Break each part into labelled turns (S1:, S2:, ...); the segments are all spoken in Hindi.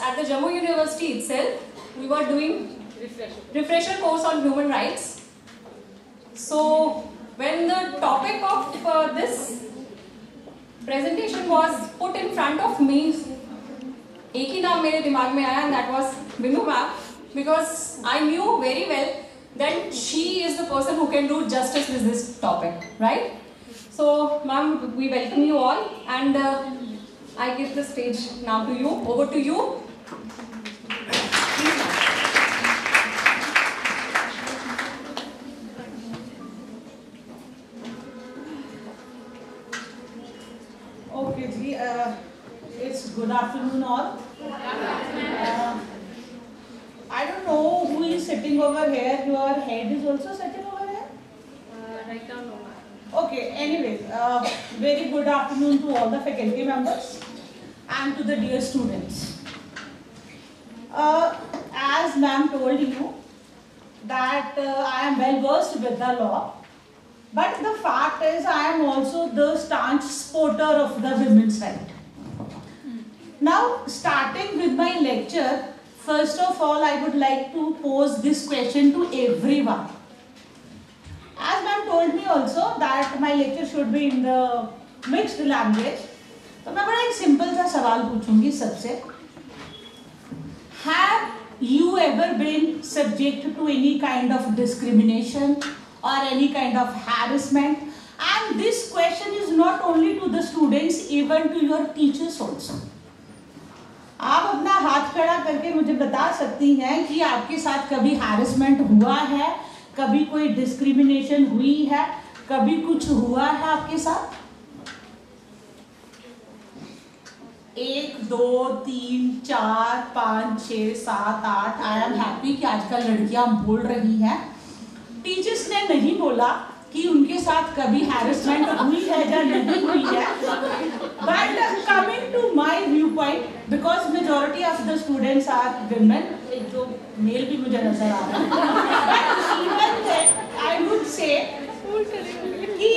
S1: at the Jammu University itself, we were doing refresher course on human rights. So when the topic of this presentation was put in front of me, एक ही नाम मेरे दिमाग में आया, and that was Binu ma'am, because I knew very well that she is the person who can do justice with this topic, right? So ma'am, we welcome you all, and I give the stage now to you. Over to you.
S2: Okay, ji. It's good afternoon all. I don't know who is sitting over here. Your head is also sitting over here?
S1: Right now, no.
S2: Okay, anyways, very good afternoon to all the faculty members and to the dear students. As ma'am told you that I am well versed with the law, but the fact is I am also the staunch supporter of the women's right. Now, starting with my lecture, first of all I would like to pose this question to everyone. As ma'am told me also that my lecture should be in the mixed language, तो मैं बड़ा एक सिंपल सा सवाल पूछूंगी सबसे. Have you ever been subject to any kind of discrimination or any kind of harassment? And this question is not only to the students, even to your teachers also. आप अपना हाथ खड़ा करके मुझे बता सकती हैं कि आपके साथ कभी हैरेसमेंट हुआ है, कभी कोई डिस्क्रिमिनेशन हुई है, कभी कुछ हुआ है आपके साथ? 1 2 3 4 5 6 7 8. आई एम हैप्पी कि आजकल लड़कियां बोल रही हैं. टीचर्स ने नहीं बोला कि उनके साथ कभी हैरेसमेंट हुई है या नहीं हुई है. But coming to my view point, because majority of the students are women, एक दो मेल भी मुझे नजर आ रहा है, आई वुड से कि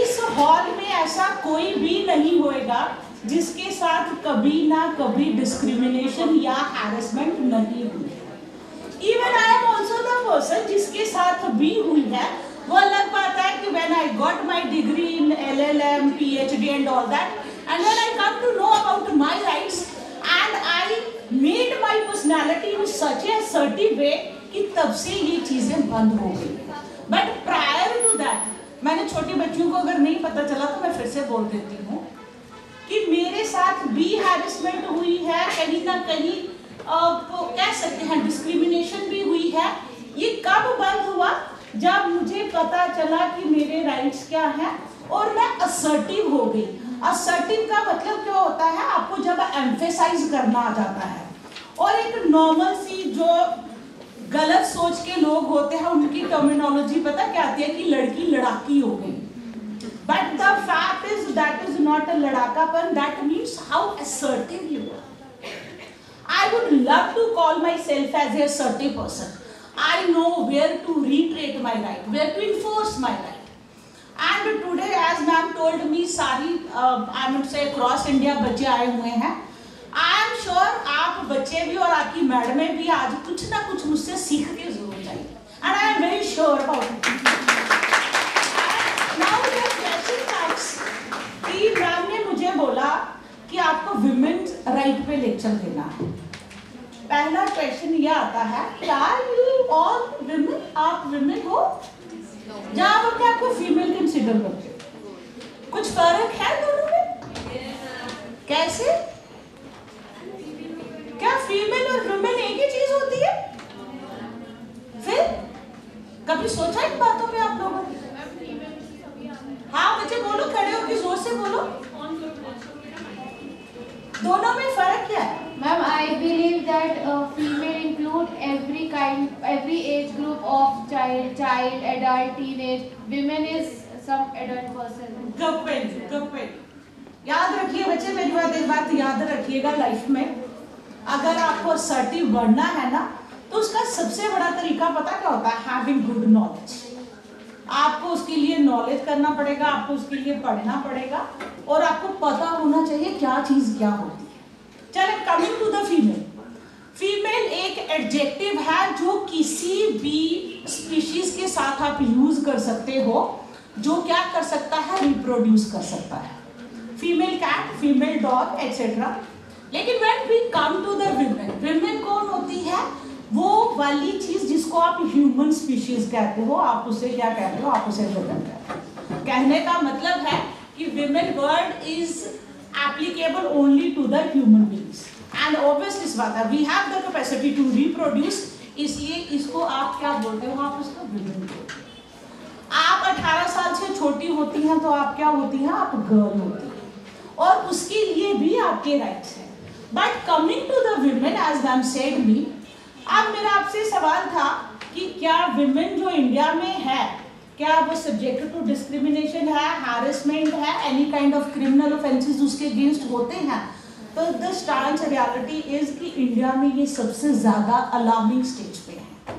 S2: इस हॉल में ऐसा कोई भी नहीं होएगा जिसके साथ कभी ना कभी डिस्क्रिमिनेशन या हैरेसमेंट नहीं हुई. Even I am also the person जिसके साथ भी हुई है. वो अलग बात है कि when I got my degree in LLM, PhD and all that, and when I come to know about my rights and I made my personality in such a assertive way कि तब से ये चीजें बंद हो गई. But prior to that, मैंने छोटी बच्चियों को अगर नहीं पता चला तो मैं फिर से बोल देती हूँ कि मेरे साथ भी हैरेसमेंट हुई है, कहीं ना कहीं कह सकते हैं डिस्क्रिमिनेशन भी हुई है. ये कब बंद हुआ? जब मुझे पता चला कि मेरे राइट्स क्या हैं और मैं असर्टिव हो गई. असर्टिव का मतलब क्या होता है? आपको जब एम्फेसाइज करना आ जाता है. और एक नॉर्मल सी जो गलत सोच के लोग होते हैं उनकी टर्मिनोलॉजी पता क्या आती है कि लड़की लड़ाकी हो गई. But the fact is that is not a लड़ाकापन, that means how assertive you are. I would love to call myself as a assertive person. I know where to reiterate my right, where to enforce my right. And today, as ma'am told me, सारी I would say across India बच्चे आए हुए हैं. I am sure आप बच्चे भी और आपकी मैडमें भी आज कुछ ना कुछ मुझसे सीख के जरूर जाएंगे. And I am very sure about it. Now the question comes कि मैम ने मुझे बोला कि आपको विमेन्स राइट पे लेक्चर देना है. पहला क्वेश्चन ये आता है, क्या यू ऑल विमेन, आप विमेन हो या आप अपने आप को फीमेल कंसीडर करते हो? कुछ फर्क है दोनों में? कैसे? क्या फीमेल और विमेन एक ही चीज होती है? फिर कभी सोचा इन बातों पे आप लोगों ने? हाँ बच्चे बोलो, खड़े होकर जोर से बोलो. दोनों में फर्क क्या है?
S3: Ma'am, I believe that female include every age group of child, adult, teenage. Women is some adult person.
S2: Good. याद रखिए बच्चे, मेरी एक बात याद रखिएगा लाइफ में, अगर आपको असर्टिव बनना है ना तो उसका सबसे बड़ा तरीका पता क्या होता है? Having good knowledge. आपको उसके लिए नॉलेज करना पड़ेगा, आपको उसके लिए पढ़ना पड़ेगा और आपको पता होना चाहिए क्या चीज क्या होती है. चले coming to the female. Female एक एडजेक्टिव है जो किसी भी स्पीशीज के साथ आप यूज कर सकते हो, जो क्या कर सकता है, रिप्रोड्यूस कर सकता है। Female cat, female dog etcetera. लेकिन when we come to the women, women कौन होती है? वो वाली चीज जिसको आप ह्यूमन स्पीशीज कहते हो, आप उसे क्या कहते हो? आप उसे विमेन कहते हो। कहने का मतलब है कि women word is applicable only to the human beings and obviously इस बात है we have the capacity to reproduce, इसलिए इसको आप क्या बोलते हो? आप उसको विमेन बोलते हो। आप 18 साल से छोटी होती हैं तो आप क्या होती हैं? आप गर्ल होती हैं और उसके लिए भी आपके राइट्स हैं। But coming to the women, as ma'am said me, अब मेरा आपसे सवाल था कि क्या विमेन जो इंडिया में है, क्या वो सब्जेक्ट टू डिस्क्रिमिनेशन है, हैरेसमेंट है, any kind of criminal offences उसके अगेंस्ट होते हैं? तो द स्टांस रियलिटी इज कि इंडिया में ये सबसे ज्यादा अलार्मिंग स्टेज पे है।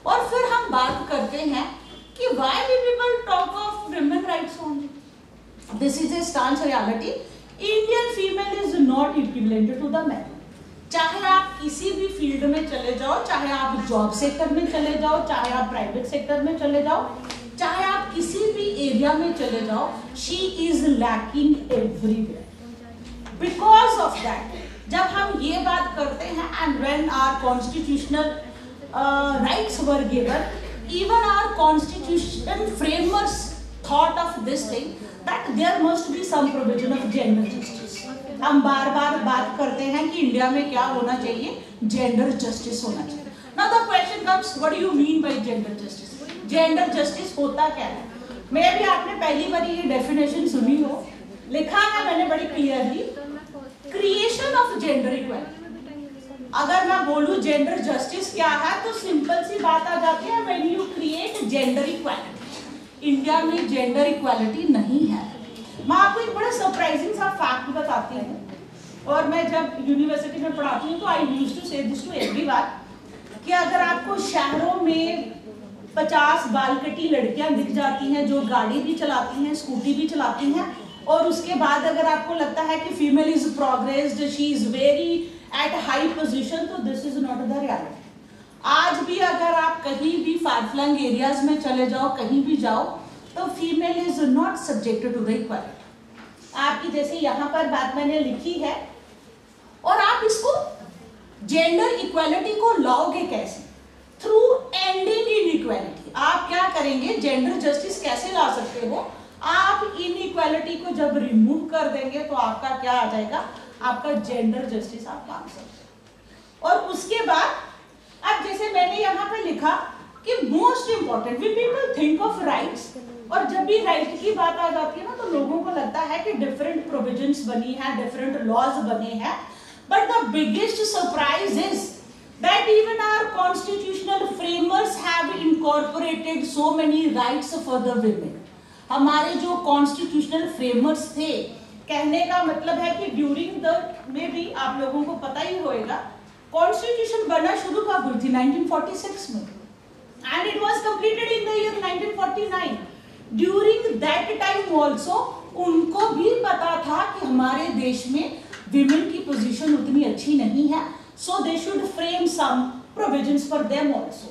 S2: और फिर हम बात करते हैं कि why we people talk of women rights only. This is a stance reality. Indian female is not equivalent to the man. चाहे आप किसी भी फील्ड में चले जाओ, चाहे आप जॉब सेक्टर में चले जाओ, चाहे आप प्राइवेट सेक्टर में चले जाओ, चाहे आप किसी भी एरिया में चले जाओ, she is lacking everywhere. Because of that, जब हम ये बात करते हैं and when our constitutional rights were given, even our constitution framers thought of this thing that there must be some provision of gender justice. हम बार बार बात करते हैं कि इंडिया में क्या होना चाहिए? जेंडर जस्टिस होना चाहिए। Now the question comes, what do you mean by gender justice? Gender justice होता क्या है? मैं भी आपने पहली बार ये डेफिनेशन सुनी हो, लिखा है मैंने बड़ी clearly, creation of gender equality. अगर मैं बोलूं जेंडर जस्टिस क्या है तो सिंपल सी बात आ जाती है, when you create gender equality. India में जेंडर इक्वालिटी नहीं है। मैं आपको एक बड़ा सरप्राइजिंग सा फैक्ट बताती हूँ, और मैं जब यूनिवर्सिटी में पढ़ाती हूँ तो I used to say this to everyone कि अगर आपको शहरों में 50 बालकटी लड़कियां दिख जाती हैं जो गाड़ी भी चलाती हैं, स्कूटी भी चलाती हैं, और उसके बाद अगर आपको लगता है कि female is progressed, she is very at high position, तो this is not the reality. आज भी अगर आप कहीं भी फार फ्लंग एरियाज में चले जाओ, कहीं भी जाओ, तो female is not subjected to the equality. आपकी जैसे यहाँ पर बात मैंने लिखी है, और आप इसको जेंडर इक्वालिटी को लाओगे कैसे? Through ending inequality. आप क्या करेंगे? जेंडर जस्टिस कैसे ला सकते हो? आप इनइक्वालिटी को जब रिमूव कर देंगे तो आपका क्या आ जाएगा? आपका जेंडर जस्टिस आप मान सकते हो। और उसके बाद अब जैसे मैंने यहाँ पे लिखा कि most important, we people think of rights, और जब भी राइट की बात आ जाती है ना तो लोगों को लगता है कि डिफरेंट प्रोविजंस बनी है, डिफरेंट लॉज बने हैं, but the biggest surprise is that even our constitutional framers have incorporated so many rights for the women. हमारे जो कॉन्स्टिट्यूशनल फ्रेमर्स थे, कहने का मतलब है कि ड्यूरिंग द, में भी आप लोगों को पता ही होगा, कॉन्स्टिट्यूशन बनना शुरू कब हुई थी? 1946 में, and it was completed in the year 1949. During that time also उनको भी पता था कि हमारे देश में विमेन की पोजीशन उतनी अच्छी नहीं है, so they should frame some provisions for them also.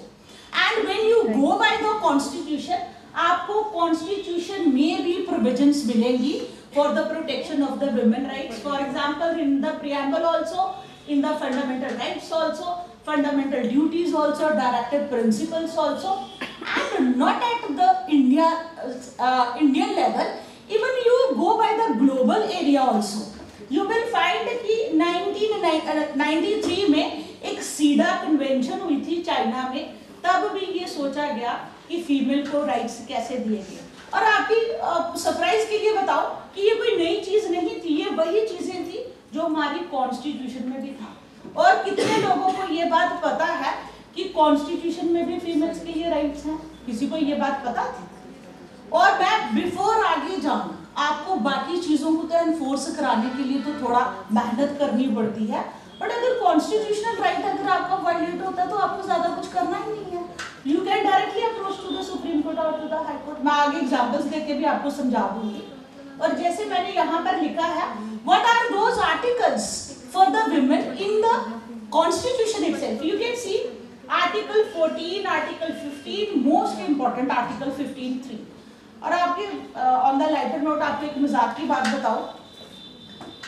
S2: And when you go by the constitution, आपको constitution में भी provisions मिलेंगी for the protection of the women rights. For example, in the preamble also, in the fundamental rights also, fundamental duties also, directive principles also, and not at the Indian level, even you go by the global area also. You will find कि 1993 में एक सीडा कन्वेंशन हुई थी चाइना में, तब भी ये सोचा गया कि फीमेल को राइट्स कैसे दिए गए। और आपकी सरप्राइज के लिए बताओ कि ये कोई नई चीज नहीं थी, ये वही चीजें थी जो हमारी कॉन्स्टिट्यूशन में भी था। और कितने लोगों को ये बात पता है कि कॉन्स्टिट्यूशन में भी फीमेल्स के लिए राइट्स हैं? किसी को ये बात पता थी? और मैं बिफोर आगे जाऊं, आपको बाकी चीजों को तो एनफोर्स कराने के लिए तो थोड़ा मेहनत करनी पड़ती है, बट अगर कॉन्स्टिट्यूशनल राइट अगर आपका वायलेट होता है तो आपको ज्यादा कुछ करना ही नहीं है। You can directly approach to the supreme court और टू द हाई कोर्ट। मैं आगे एग्जांपल्स देके भी आपको समझा दूंगी। और जैसे मैंने यहाँ पर लिखा है, what are those articles for the women in the Constitution itself, you can see Article 14, Article 15, most important Article 15(3). और आपके on the lighter note आपको एक मजाक की बात बताओ,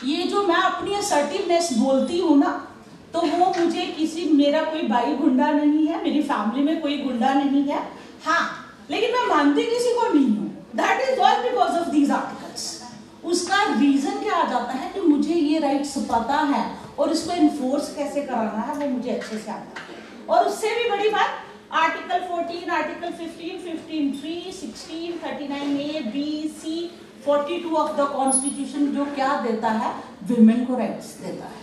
S2: ये जो मैं अपनी असर्टिवनेस बोलती हूँ ना, तो वो मुझे किसी, मेरा कोई भाई गुंडा नहीं है, मेरी फैमिली में कोई गुंडा नहीं है, हाँ, लेकिन मैं मानती किसी को नहीं हूँ। That is all because of these articles. उसका रीजन क्या आ जाता है कि मुझे ये राइट्स पता है और इसको इन्फोर्स कैसे कराना है वो मुझे अच्छे से आता है। और उससे भी बड़ी बात, article 14, article 15, 15(3), 16, 39A, B, C, 42 of the constitution जो क्या देता है, विमेन को राइट्स देता है।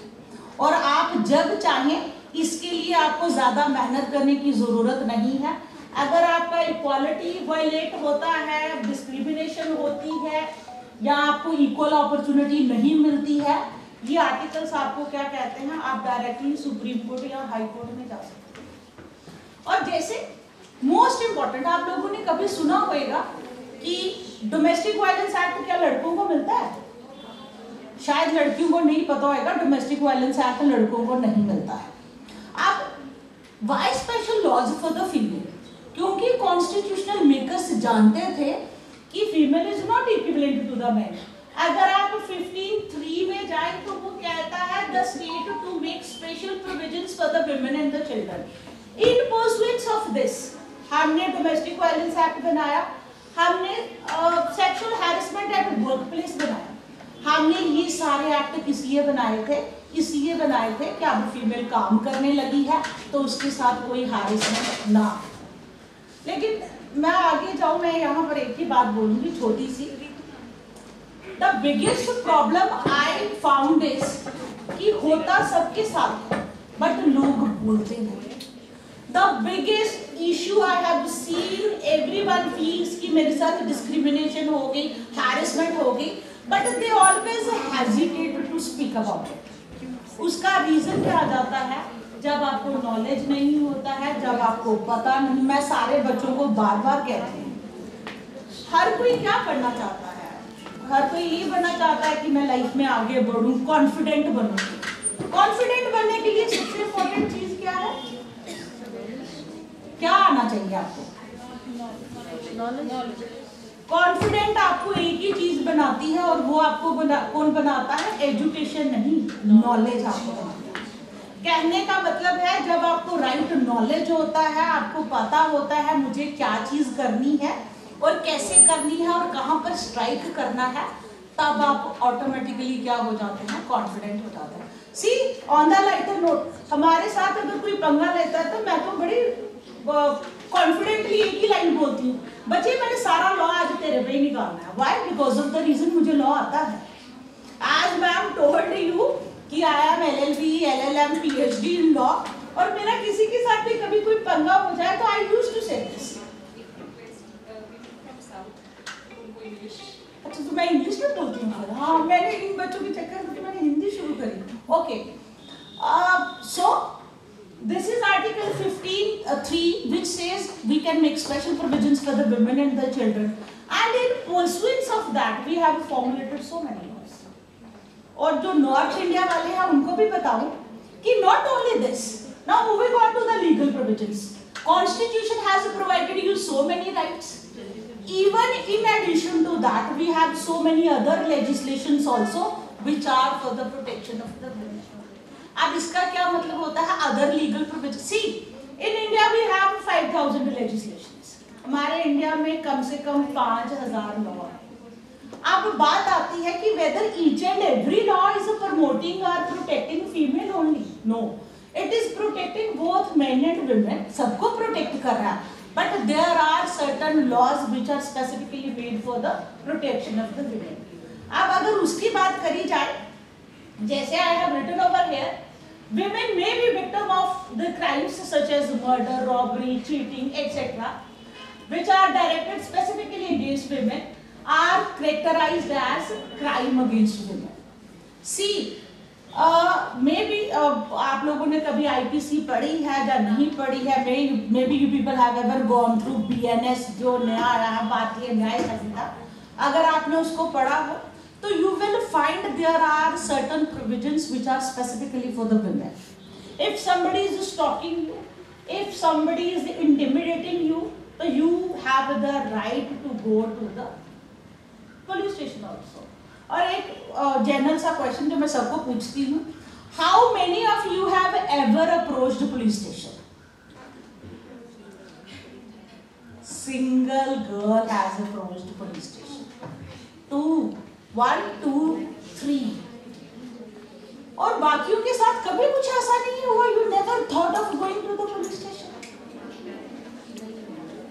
S2: और आप जब चाहें, इसके लिए आपको ज्यादा मेहनत करने की जरूरत नहीं है। अगर आपका इक्वालिटी वायलेट होता है, डिस्क्रिमिनेशन होती है, या आपको इक्वल अपॉर्चुनिटी नहीं मिलती है, ये आर्टिकल्स आपको क्या कहते हैं, आप डायरेक्टली सुप्रीम कोर्ट या हाई कोर्ट में जा सकते हैं। और जैसे मोस्ट इंपॉर्टेंट, आप लोगों ने कभी सुना होगा कि डोमेस्टिक वायलेंस एक्ट क्या लड़कों को मिलता है? शायद लड़कियों को नहीं पता होगा, डोमेस्टिक वायलेंस एक्ट लड़कों को नहीं मिलता है। अब why special laws for the female? क्योंकि कॉन्स्टिट्यूशनल मेकर्स जानते थे कि female is not equivalent to the man. अगर आप 15(3) में जाएं तो वो कहता है the state to make special provisions for the women and the children. In pursuance of this हमने डोमेस्टिक वायलेंस एक्ट बनाया, हमने sexual harassment at work place बनाया। हमने ये सारे एक्ट किस लिए बनाए थे? इसलिए बनाए थे कि अब फीमेल काम करने लगी है तो उसके साथ कोई हैरेसमेंट ना। लेकिन मैं आगे जाऊं, मैं यहाँ पर एक ही बात बोलूंगी छोटी सी। The biggest problem I found is कि होता सबके साथ है बट लोग बोलते नहीं। The biggest issue I have seen, everyone feels कि मेरे साथ डिस्क्रिमिनेशन हो गई, हैरेसमेंट हो गई, but they always hesitate to speak about it. उसका रीजन क्या आ जाता है? जब आपको नॉलेज नहीं होता है, जब आपको पता नहीं। मैं सारे बच्चों को बार बार कहती हूँ, हर कोई क्या बनना चाहता है? हर कोई ये बनना चाहता है कि मैं लाइफ में आगे बढ़ूं, कॉन्फिडेंट बनूं। कॉन्फिडेंट बनने के लिए सबसे इम्पोर्टेंट चीज क्या है? क्या आना चाहिए आपको? कॉन्फिडेंट आपको एक ही चीज बनाती है, और वो आपको कौन बनाता है? एजुकेशन नहीं, नॉलेज आपको बनाता है। कहने का मतलब है, जब आपको राइट नॉलेज होता है, आपको पता होता है मुझे क्या चीज करनी है और कैसे करनी है और कहां पर स्ट्राइक करना है, तब आप ऑटोमेटिकली क्या हो जाते हैं? कॉन्फिडेंट हो जाते हैं। सी ऑन द लाइटर नोट, हमारे साथ अगर कोई पंगा लेता है तो मैं तो बड़ी कॉन्फिडेंटली एक ही लाइन बोलती हूँ, बच्चे मैंने सारा लॉ आज तेरे पे ही निकालना है। Why? Because of the reason मुझे लॉ आता है। आज मैम टोल्ड यू कि I am LLB, LLM, PhD in law, और मेरा किसी के साथ भी कभी कोई पंगा हो जाए तो I used to say this. अच्छा, तो मैं इंग्लिश में बोलती हूँ। हाँ, मैंने इन बच्चों के चक्कर में मैंने हिंदी शुरू करी। Okay, so this is Article 15(3) which says we can make special provisions for the women and the children, and in pursuance of that we have formulated so many laws. और जो नॉर्थ इंडिया वाले हैं उनको भी बताऊं कि not only this, now moving on to the legal provisions, Constitution has provided you so many rights. Even in addition to that, we have so many other legislations also which are for the protection of the women. अब इसका क्या मतलब होता है? Other legal provision. See in India we have 5000 legislations. हमारे इंडिया में कम से कम 5000 लॉ है। अब बात आती है कि whether each and every law is promoting और protecting female only? No, it is protecting both men and women, सबको प्रोटेक्ट कर रहा है। But there are certain laws which are specifically made for the protection of the women. अब अगर उसकी बात करी जाए, जैसे I have written over here, women may be victim of the crimes such as murder, robbery, cheating, etc., which are directed specifically against women, are characterized as crime against women. See, maybe आप लोगों ने कभी IPC पढ़ी है या नहीं पढ़ी है? Maybe you people have ever gone through BNS, जो नया आया है, भारतीय न्याय संहिता। अगर आपने उसको पढ़ा हो तो you will find there are certain provisions which are specifically for the women. If somebody is stalking you, if somebody is intimidating you, so you have the right to go to the police station also. और एक जनरल सा क्वेश्चन जो मैं सबको पूछती हूँ, how many of you have ever approached police station? Single girl has approached police station. 2, 1, 2, 3. और बाकियों के साथ कभी कुछ ऐसा नहीं हुआ? You never thought of going to the police station?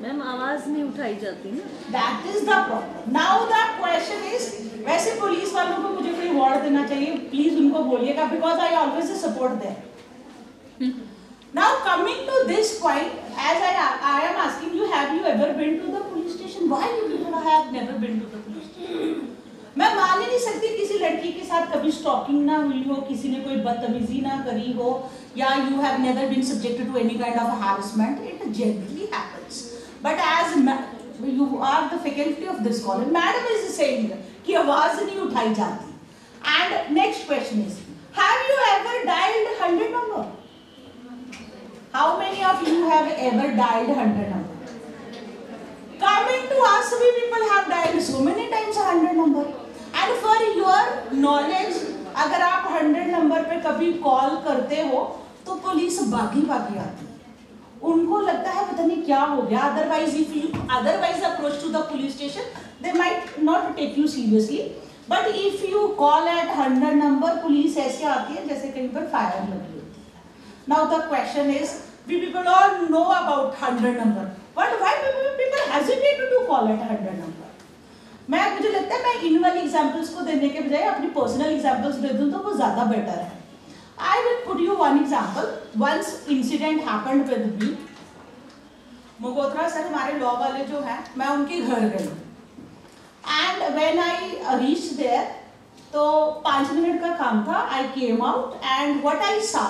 S4: Ma'am आवाज नहीं उठाई जाती ना.
S2: That is the problem. Now the question is, वैसे पुलिस वालों को मुझे कोई अवार्ड देना चाहिए, प्लीज उनको बोलिएगा, because I always support them. Now coming to this point, as I am asking you, have you ever been to the police station? Why you have never been to the police station? मैं मान ही नहीं सकती किसी लड़की के साथ कभी स्टॉकिंग ना हुई हो, किसी ने कोई बदतमीजी ना करी हो, या you have never been subjected to any kind of harassment. It generally happens. But as you are the faculty of this college, madam is saying कि आवाज नहीं उठाई जाती. And next question is, have you ever dialed 100 number? How many of you have ever dialed 100 number? Coming to us, we people have dialed so many times 100 number. And for your knowledge, अगर आप 100 नंबर पे कभी कॉल करते हो तो पुलिस भागी भागी आती है. उनको लगता है पता नहीं क्या हो गया. Otherwise, if you approach to the police station, they might not take you seriously. But if you call at 100 number, police ऐसे आती है जैसे कहीं पर फायर लगी होती है. Now the question is, we people all know about 100 number, but why people hesitate to call at 100 number? मुझे लगता है मैं इन वाली एग्जाम्पल्स को देने के बजाय अपनी पर्सनल एग्जाम्पल्स दे दूं तो वो ज्यादा बेटर है. I will put you one example. Once incident happened with me. Magotra sir हमारे लॉ वाले जो हैं, मैं उनके घर गई and when I reach there तो 5 मिनट का काम था. I came out and what I saw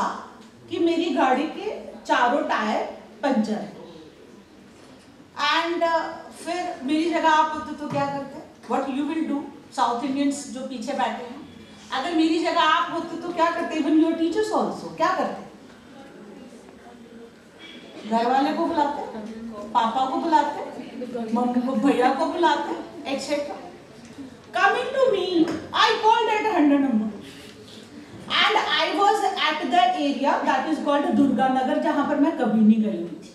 S2: कि मेरी गाड़ी के चारों टायर पंचर है. एंड फिर मेरी जगह आप होते तो क्या करते? What you will do? South Indians जो पीछे बैठे हैं, अगर मेरी जगह आप होते तो क्या करते? इवन योर टीचर्स ऑल्सो क्या करते? घर वाले को बुलाते, पापा को बुलाते, मम्मी को, भैया को बुलाते, etcetera. Coming to me, I called at 100 number and I was at the area that is called Durga Nagar, जहां पर मैं कभी नहीं गई हुई थी.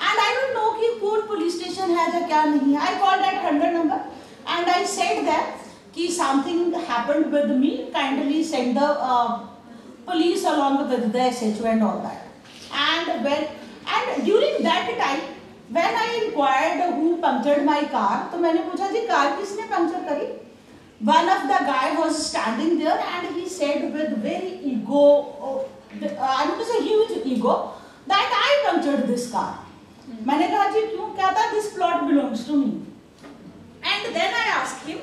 S2: एंड आई डोंट नो कि कौन पुलिस स्टेशन है या क्या नहीं है. आई called at 100 number and I said that कि something happened with me, kindly send the police along with the SHO and all that. And during that time when I inquired who punctured my car, तो मैंने पूछा जी कार किसने पंक्चर करी? One of the guy was standing there and he said with very ego, I would say huge ego, that I punctured this car. मैंने कहा जी क्यों? क्या था? This plot belongs to me. And then I asked him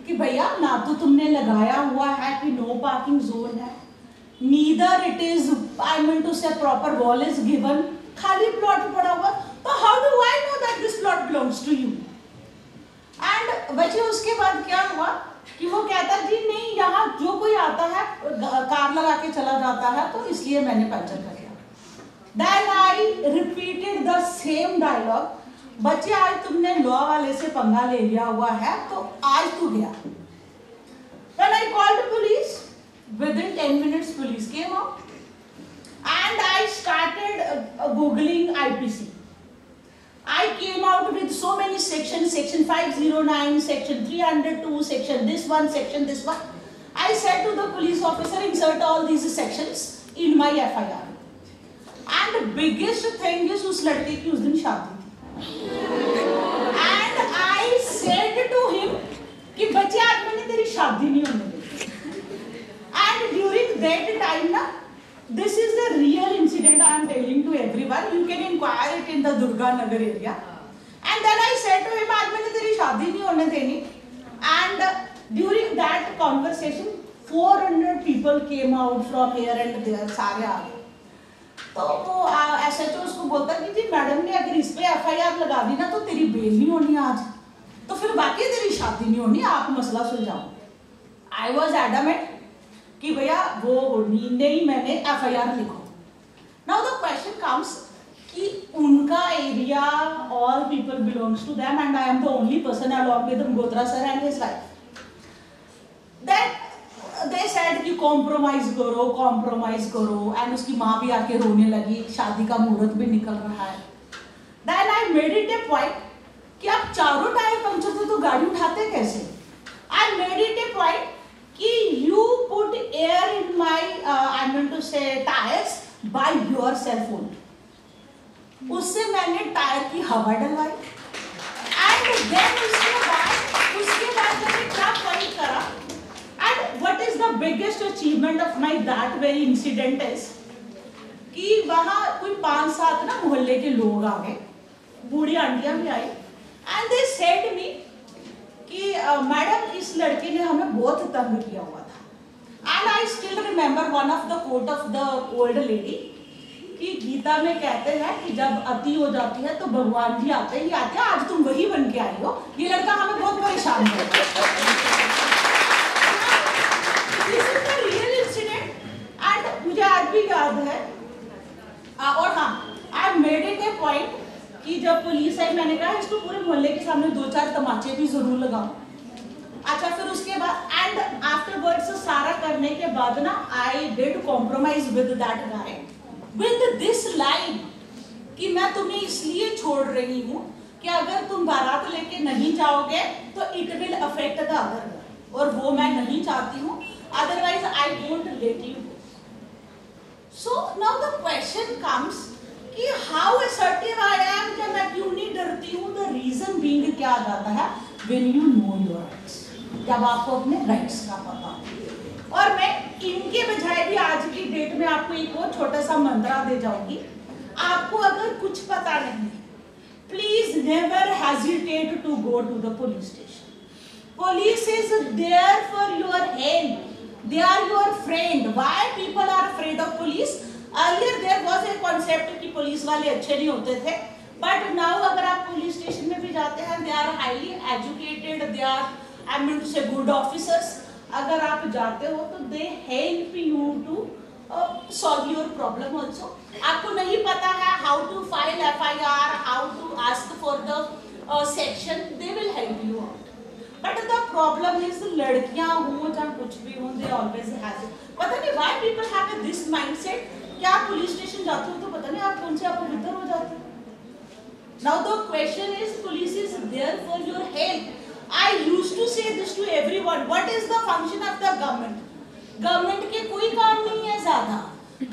S2: कि भैया ना तो तुमने लगाया हुआ है कि नो पार्किंग जोन है, neither it is, I mean to say, proper wall is given, खाली प्लॉट पड़ा हुआ, तो how do I know that this plot belongs to you? And बच्चे उसके बाद क्या हुआ कि वो कहता जी नहीं, यहाँ जो कोई आता है कार लगा के चला जाता है तो इसलिए मैंने पंचर कर दिया. Then I repeated the same dialogue. बच्चे आज तुमने लॉ वाले से पंगा ले लिया हुआ है तो आज तू गया. When I called police, within 10 minutes police came out and I started googling IPC. I came out with so many sections, section 509, section 302, section this one, section this one. I said to the police officer, insert all these sections in my FIR. And the biggest thing is उस लड़के की उस दिन शादी थी. And I said to him कि बच्चे आज मैंने तेरी शादी नहीं होने दी. And during that time ना, this is the real incident I am telling to everyone. You can inquire it in the Durga Nagar area. And then I said to him आज मैंने तेरी शादी नहीं होने देनी. And during that conversation 400 people came out from here and there, सारे आ गए. तो वो SHO उसको बोलता कि जी मैडम ने अगर इस पे FIR लगा दी ना तो तेरी बेल नहीं होनी आज, तो फिर बाकी तेरी शादी नहीं होनी, आप मसला सुलझाओ. आई वॉज एडमेंट कि भैया वो नहीं, मैंने FIR लिखो. नाउ द क्वेश्चन कम्स कि उनका area all people belongs to them and I am the only person along with Gotra sir and his wife, that they said कि कॉम्प्रोमाइज करो एंड उसकी माँ भी आके रोने लगी, शादी का मुहूर्त भी निकल रहा है। Then I made it a point कि आप चारों टायर पंक्चर थे तो गाड़ी उठाते कैसे। I made it a point कि you put air in my I mean to say tyres by yourself only. उससे मैंने टायर की हवा डलवाई एंड देन उसके बाद मैंने क्या पॉइंट करा and what is the biggest achievement of my that very incident is कि वहां कोई 5-7 ना मोहल्ले के लोग आ गए, बूढ़ी आंटियां भी आई एंड दे सेड मी कि मैडम इस लड़के ने हमें बहुत तंग किया हुआ था। And I still remember one of the quote of the old lady कि गीता में कहते हैं कि जब अति हो जाती है तो भगवान जी आते हैं, आज तुम वही बन के आई हो, ये लड़का हमें बहुत परेशान करता है। This is the real incident and मुझे आज भी याद है। और हाँ, आई मेड इट ए पॉइंट कि जब पुलिस आई मैंने कहा इसको पूरे मोहल्ले के सामने 2-4 तमाचे भी जरूर लगाओ। अच्छा, फिर उसके बाद एंड आफ्टरवर्ड्स सारा करने के बाद ना I did compromise with that guy with this line कि मैं तुम्हें इसलिए छोड़ रही हूँ कि अगर तुम बारात लेके नहीं जाओगे तो it will affect the other, और वो मैं नहीं चाहती हूँ, otherwise I don't let you go. So now the question comes कि हाउ असर्टिव आई एम, क्या मैं क्यों नहीं डरती हूँ। द रीजन बीइंग क्या आ जाता है, when you know your rights, जब आपको अपने राइट्स का पता हो। और मैं इनके बजाय भी आज की डेट में आपको एक और छोटा सा मंत्रा दे जाऊंगी। आपको अगर कुछ पता नहीं, please never hesitate to go to the police station. Police is there for your help, they are your friend. Why people are afraid of police? Earlier there was a concept कि पुलिस वाले अच्छे नहीं होते थे, बट नाउ अगर आप पुलिस स्टेशन में भी जाते हैं, they are highly educated, they are I mean to say good officers. अगर आप जाते हो तो they help you to solve your problem also. आपको नहीं पता है how to file FIR, how to ask for the section, they will help you out. But the problem is लड़कियां हो चाहे कुछ भी हो, दे ऑलवेज हैव, पता नहीं why people have this mindset कि आप पुलिस स्टेशन जाते हो तो पता नहीं आप कौन से अपवित्र हो जाते हो। Now the question is police is there for your help. I used to say this to everyone. What is the function of the government? Government के कोई काम नहीं है ज़्यादा.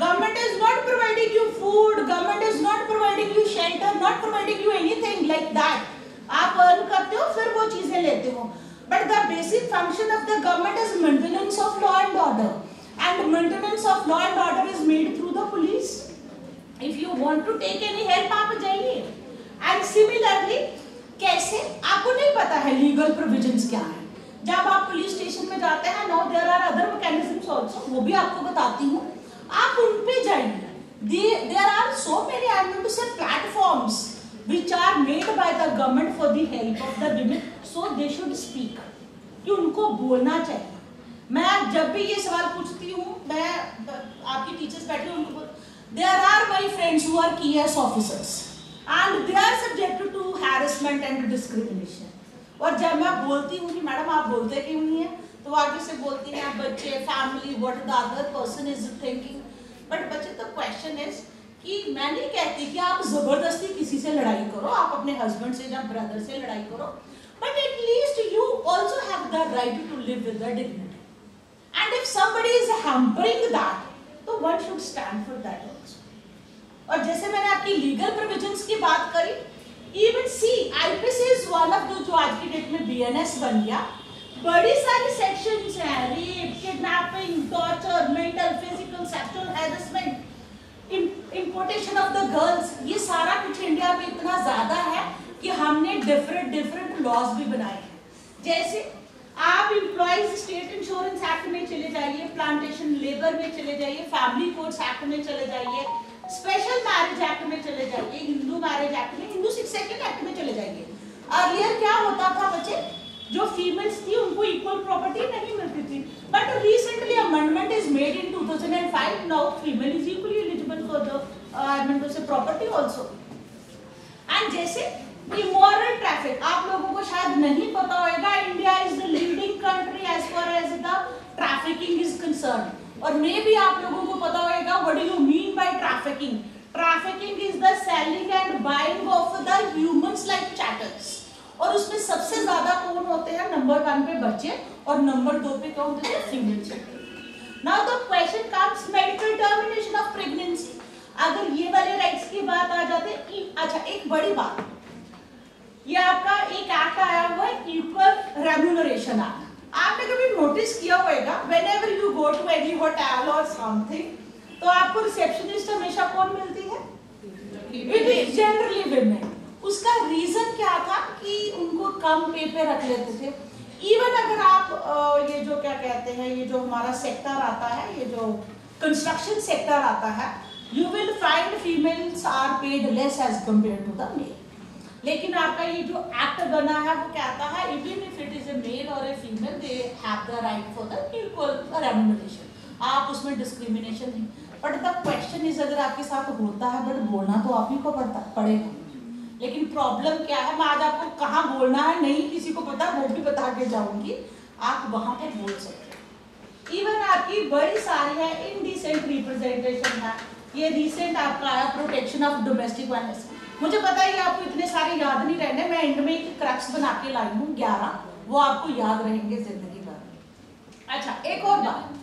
S2: Government is not providing you food. Government is not providing you shelter. Not providing you anything like that. आप earn करते हो फिर वो चीजें लेते हो. But the basic function of the government is maintenance of law and order. And maintenance of law and order is made through the police. If you want to take any help, आप जाइए. And similarly कैसे आपको नहीं पता है लीगल प्रोविजंस क्या है, जब आप पुलिस स्टेशन में जाते हैं, now there are other mechanisms also, वो भी आपको बताती हूँ, आप उन पे जाइए। There are so many I mean to say platforms which are made by the government for the help of the women, so they should speak, कि उनको बोलना चाहिए। मैं जब भी ये सवाल पूछती हूँ, मैं आपकी टीचर्स बैठे हैं उनको, there are my friends who are KS officers and they are subject to harassment and discrimination. और जब मैं बोलती हूँ कि मैडम आप बोलते क्यों नहीं है, तो आगे से बोलती हैं बच्चे, family, what the other person is thinking. But बच्चे तो question is कि मैं नहीं कहती कि आप जबरदस्ती किसी से लड़ाई करो, आप अपने हस्बैंड से या ब्रदर से लड़ाई करो, but at least you also have the right to live with the dignity. And if somebody is hampering that, तो one should stand for that also. और जैसे मैंने आपकी लीगल प्रोविजंस की बात करी, even see IPC is one of जो आज की डेट में BNS बन गया, बड़ी सारी सेक्शंस हैं, rape, kidnapping, torture, mental, physical, sexual harassment, importation of the girls, ये सारा कुछ इंडिया में इतना ज्यादा है कि हमने डिफरेंट लॉज भी बनाए हैं। जैसे आप एम्प्लॉइज स्टेट इंश्योरेंस एक्ट में चले जाइए, प्लांटेशन लेबर में चले जाइए, फैमिली कोर्ट्स एक्ट में चले जाइए, स्पेशल मैरिज एक्ट में चले जाइए, हिंदू मैरिज एक्ट में, हिंदू सेक्शन एक्ट में चले जाइए। अर्लियर क्या होता था बच्चे, जो फीमेल्स थी उनको इक्वल प्रॉपर्टी नहीं मिलती थी, but recently amendment is made in 2005, now female is equally eligible for the I mean to say property also. And जैसे इमोरल ट्रैफिक, आप लोगों को शायद नहीं पता होगा, India is the leading country as far as the trafficking is concern. और मे भी आप लोगों को पता होगा what do you mean by trafficking. Trafficking is the selling and buying of the humans like chatters. और उसमें सबसे ज्यादा कौन होते हैं? नंबर 1 पे बच्चे और नंबर 2 पे कौन होते हैं? Female children. Now the question comes medical termination of pregnancy. अगर ये वाले राइट्स की बात आ जाती है, अच्छा एक बड़ी बात, ये आपका एक एक्ट आया हुआ है इक्वल रेम्यूनरेशन एक्ट। आपने कभी नोटिस किया होगा whenever you go to any hotel और समथिंग, तो आपको रिसेप्शनिस्ट हमेशा कौन मिलती है? It is generally women. उसका रीजन क्या था कि उनको कम पे पे रख लेते थे। इवन अगर आप ये जो क्या कहते हैं, ये जो हमारा सेक्टर आता है, ये जो कंस्ट्रक्शन सेक्टर आता है, you will find females are paid less as compare to the male. लेकिन आपका ये जो एक्ट बना है वो कहता है even if it is a male और a female they have the right for the equal remuneration. आप उसमें डिस्क्रिमिनेशन नहीं। बट द क्वेश्चन इज, अगर आपके साथ होता है बट बोलना तो आप ही को पड़ेगा। लेकिन प्रॉब्लम क्या है, मैं आज आपको कहाँ बोलना है नहीं किसी को पता, वो भी बता के जाऊंगी, आप वहां पर बोल सकते हो। इवन आपकी बड़ी सारी है इनडिसेंट रिप्रेजेंटेशन है। ये रिसेंट आपका आया प्रोटेक्शन ऑफ डोमेस्टिक वायलेंस। मुझे पता है आपको इतने सारे याद नहीं रहने, मैं एंड में एक क्रक्स बना के लाई हूँ 11, वो आपको याद रहेंगे जिंदगी भर। अच्छा एक और बात,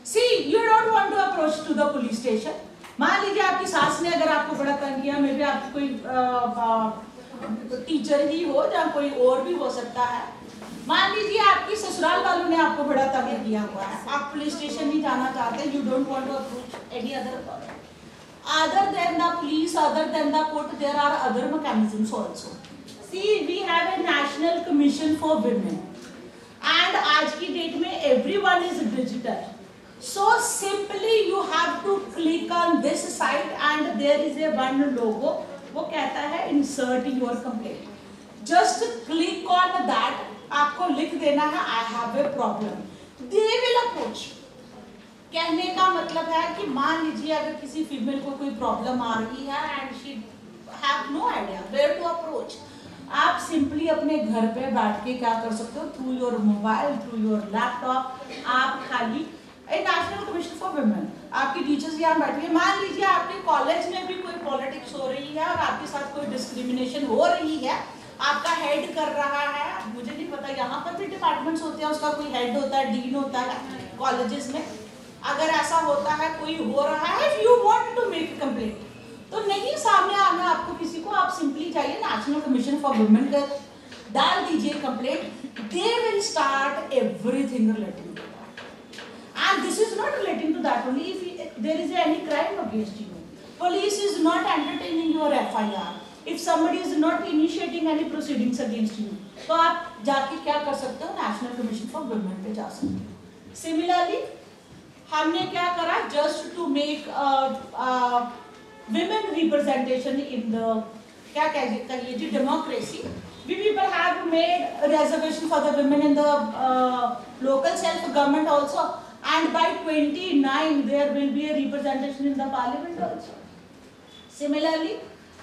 S2: see you don't want to approach to the police station. मान लीजिए आपकी सास ने अगर आपको बड़ा तंग किया, मे बी आप कोई टीचर ही हो या कोई और भी हो सकता है। मान लीजिए आपकी ससुराल वालों ने आपको बड़ा तंग किया हुआ है, आप पुलिस स्टेशन नहीं जाना चाहते, you don't want to approach any other other than the police, other than the court, there are other mechanisms also. See, we have a national commission for women, and आज की डेट में everyone is digital. So simply you have to click on this site and there is a one logo. वो कहता है insert your complaint. Just click on that. आपको लिख देना है I have a problem. They will approach. कहने का मतलब है कि मान लीजिए अगर किसी फीमेल को कोई प्रॉब्लम आ रही है and she have no idea where to approach, आप सिंपली अपने घर पे बैठ के क्या कर सकते हो, through your mobile, through your laptop, आप खाली नेशनल कमीशन फॉर वुमेन, आपकी टीचर्स यहाँ बैठी है। मान लीजिए आपके कॉलेज में भी कोई पॉलिटिक्स हो रही है और आपके साथ कोई डिस्क्रिमिनेशन हो रही है, आपका हेड कर रहा है, मुझे नहीं पता, यहाँ पर भी डिपार्टमेंट्स होते हैं, उसका कोई हेड होता है, डीन होता है कॉलेजेस में। अगर ऐसा होता है, कोई हो रहा है, if you want to make a complaint, तो नहीं सामने आना आपको किसी को, आप सिंपली जाइए नेशनल कमीशन फॉर वुमेन कर डाल दीजिए complaint, they will start everything relating to that. And this is not relating to that only. If there is any crime against you, police is not entertaining your FIR. If somebody is not initiating any proceedings against you, तो आप जाके क्या कर सकते हो, नेशनल कमीशन फॉर वुमेन पे जा सकते हो। सिमिलरली हमने क्या करा, just to make women representation in the क्या कहिए जी democracy, we people have made reservation for the women in the local self government also, and by 29 there will be a representation in the parliament also. Similarly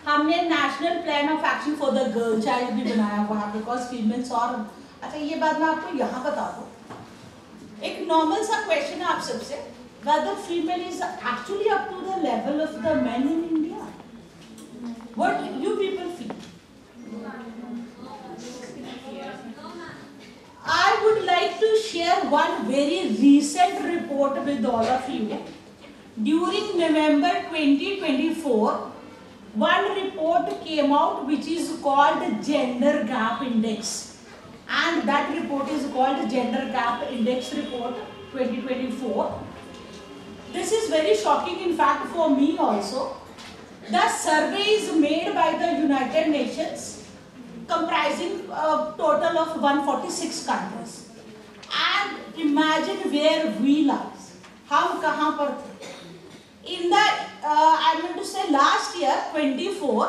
S2: हमने national plan of action for the girl child भी बनाया हुआ है, बिकॉज फीमेल्स और अच्छा ये बात मैं आपको यहाँ बता दूँ, एक नॉर्मल सा क्वेश्चन है आप सबसे, whether female is actually up to the level of the men in India? What you people feel? I would like to share one very recent report with all of you. During November 2024, one report came out which is called Gender Gap Index. And that report is called Gender Gap Index Report 2024. This is very shocking, in fact, for me also. The survey is made by the United Nations, comprising a total of 146 countries. And imagine where we lie. हम कहाँ पर थे? In the, I meant to say last year 24,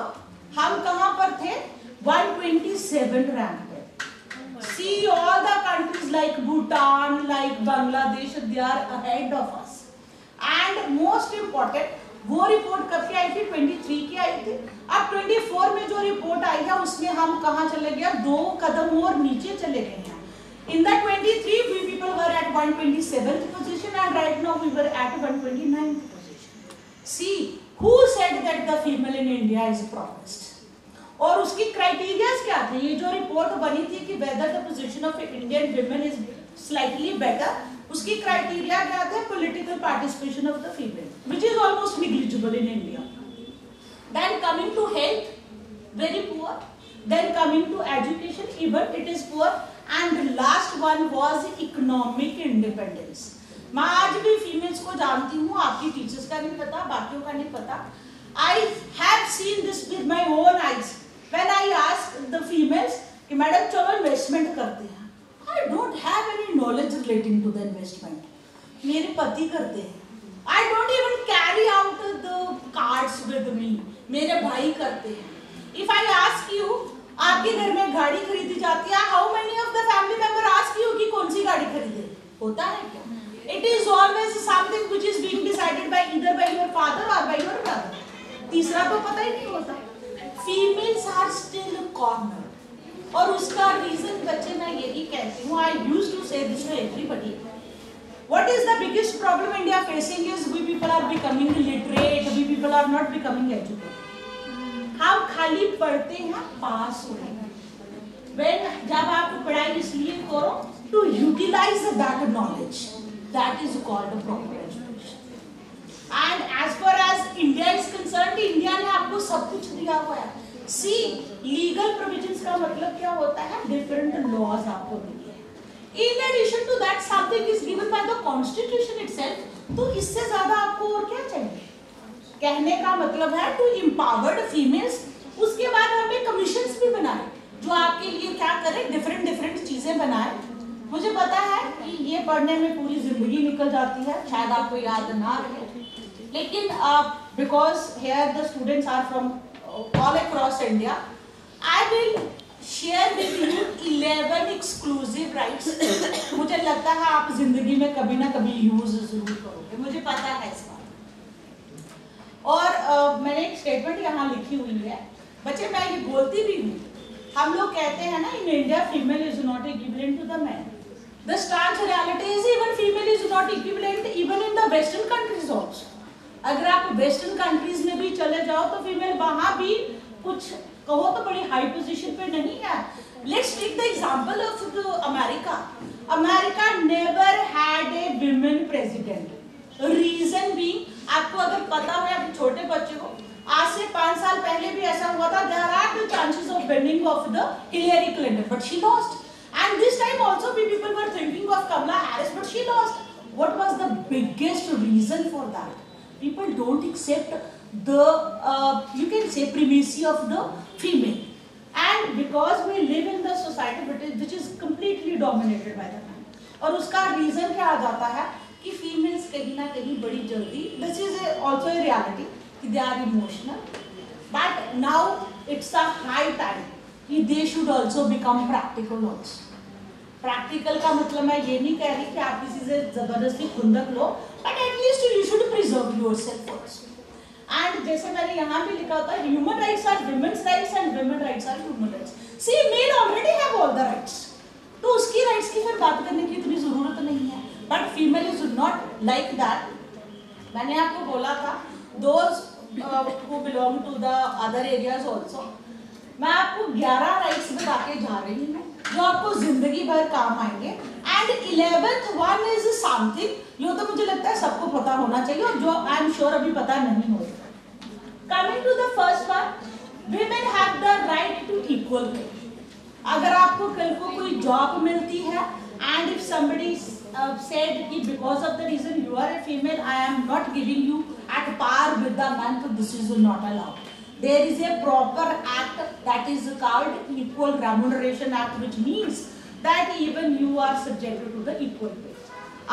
S2: हम कहाँ पर थे? 127 rank. See all the countries like Bhutan, like Bangladesh, they are ahead of us. And most important, वो रिपोर्ट कब की आई थी? 23 की आई थी। अब 24 में जो रिपोर्ट आई है उसमें हम कहाँ चले गए? 2 कदम और नीचे चले गए हैं। In the 23 we people were at 127th position and right now we were at 129th position. See, who said that the female in India is progressed? और उसकी क्राइटेरियाज क्या थे? ये जो रिपोर्ट बनी थी कि whether the position of Indian women is slightly better, उसकी क्राइटेरिया क्या थे? Political participation of the female, which is almost negligible in India. Then coming to health, very poor. Then coming to education, even it is poor. And the last one was economic independence. मैं आज भी फीमेल्स को जानती हूँ, आपकी टीचर्स का नहीं पता, बाकियों का नहीं पता. I have seen this with my own eyes. When I ask the females कि मैडम चलो इन्वेस्टमेंट करते हैं, I don't have any knowledge relating to the investment. मेरे पति करते हैं. I don't even carry out the cards with me. मेरे भाई करते हैं. If I ask you, आपके घर में गाड़ी खरीदी जाती है, how many of the family member ask you कि कौन सी गाड़ी खरीदे? होता है क्या? It is always something which is being decided by either by your father or by your brother. तीसरा तो पता ही नहीं होता. Females are still cornered. और उसका reason बच्चे मैं यही कहती हूँ. I used to say this to everybody. What is the biggest problem India facing is we people are becoming illiterate, we people are not becoming educated. हम खाली पढ़ते हैं, पास हो रहे हैं. When जब आप पढ़ाई इसलिए करो to utilize that knowledge, that is called a proper education. And as far as India is concerned, India ने आपको सब कुछ दिया हुआ है. See, legal provisions का मतलब क्या होता है? Different laws आपको दिए हैं. In addition to that, something is given by the Constitution itself. तो इससे ज्यादा आपको और क्या चाहिए? कहने का मतलब है टू एम्पावर्ड फीमेल्स. उसके बाद हमने कमीशंस भी बनाए जो आपके लिए क्या करें, डिफरेंट चीजें बनाए. मुझे पता है कि ये पढ़ने में पूरी जिंदगी निकल जाती है, शायद आपको याद ना रहे, लेकिन because here the students are from all across India, I will share with you 11 exclusive rights. मुझे लगता है आप जिंदगी में कभी ना कभी यूज जरूर करोगे, मुझे पता है इस बात. और मैंने एक स्टेटमेंट यहाँ लिखी हुई है. बच्चे मैं ये बोलती भी हूँ, हम लोग कहते हैं ना in India female is not equivalent to the man. The stark reality is even female is not equivalent even in the western countries also. अगर आप वेस्टर्न कंट्रीज में भी चले जाओ तो फीमेल वहां भी कुछ कहो तो बड़ी हाई पोजीशन पे नहीं है. Let's take the example of the America. America never had a women president. Reason being, आपको अगर पता हो या छोटे बच्चे को, आज से 5 साल पहले भी ऐसा हुआ था. There are the chances of winning of the Hillary Clinton, but she lost. And this time also we people were thinking of Kamala Harris, but she lost. What was the biggest reason for that? People don't accept the you can say primacy of the female, and because we live in the society which is completely dominated by the man. और उसका रीजन क्या आ जाता है कि फीमेल्स कहीं ना कहीं बड़ी जल्दी, this is also a reality, कि they are emotional, but now it's a high time कि they should also become practical also. Practical का मतलब मैं ये नहीं कह रही कि आप किसी से जबरदस्ती खुंदक लो, but at least you should preserve yourself also. And जैसे मैंने यहाँ भी लिखा होता है, human rights are women's rights and women rights are human rights. See male already have all the rights, तो उसकी राइट्स की फिर बात करने की इतनी जरूरत नहीं है. But female is not like that. मैंने आपको बोला था those who belong to the other areas also. मैं आपको 11 राइट्स बता के जा रही हूँ जो आपको जिंदगी भर काम आएंगे. And 11th one is something जो तो मुझे लगता है सबको पता होना चाहिए और जो आई एम श्योर अभी पता नहीं होगा. Coming to the first one, women have the right to equal pay. अगर आपको कल को कोई जॉब मिलती है and if somebody said कि because of the reason you are a female, I am not giving you at par with the man, so this is not allowed. There is a proper act that is called Equal Remuneration Act, which means that even you are subjected to the equal pay.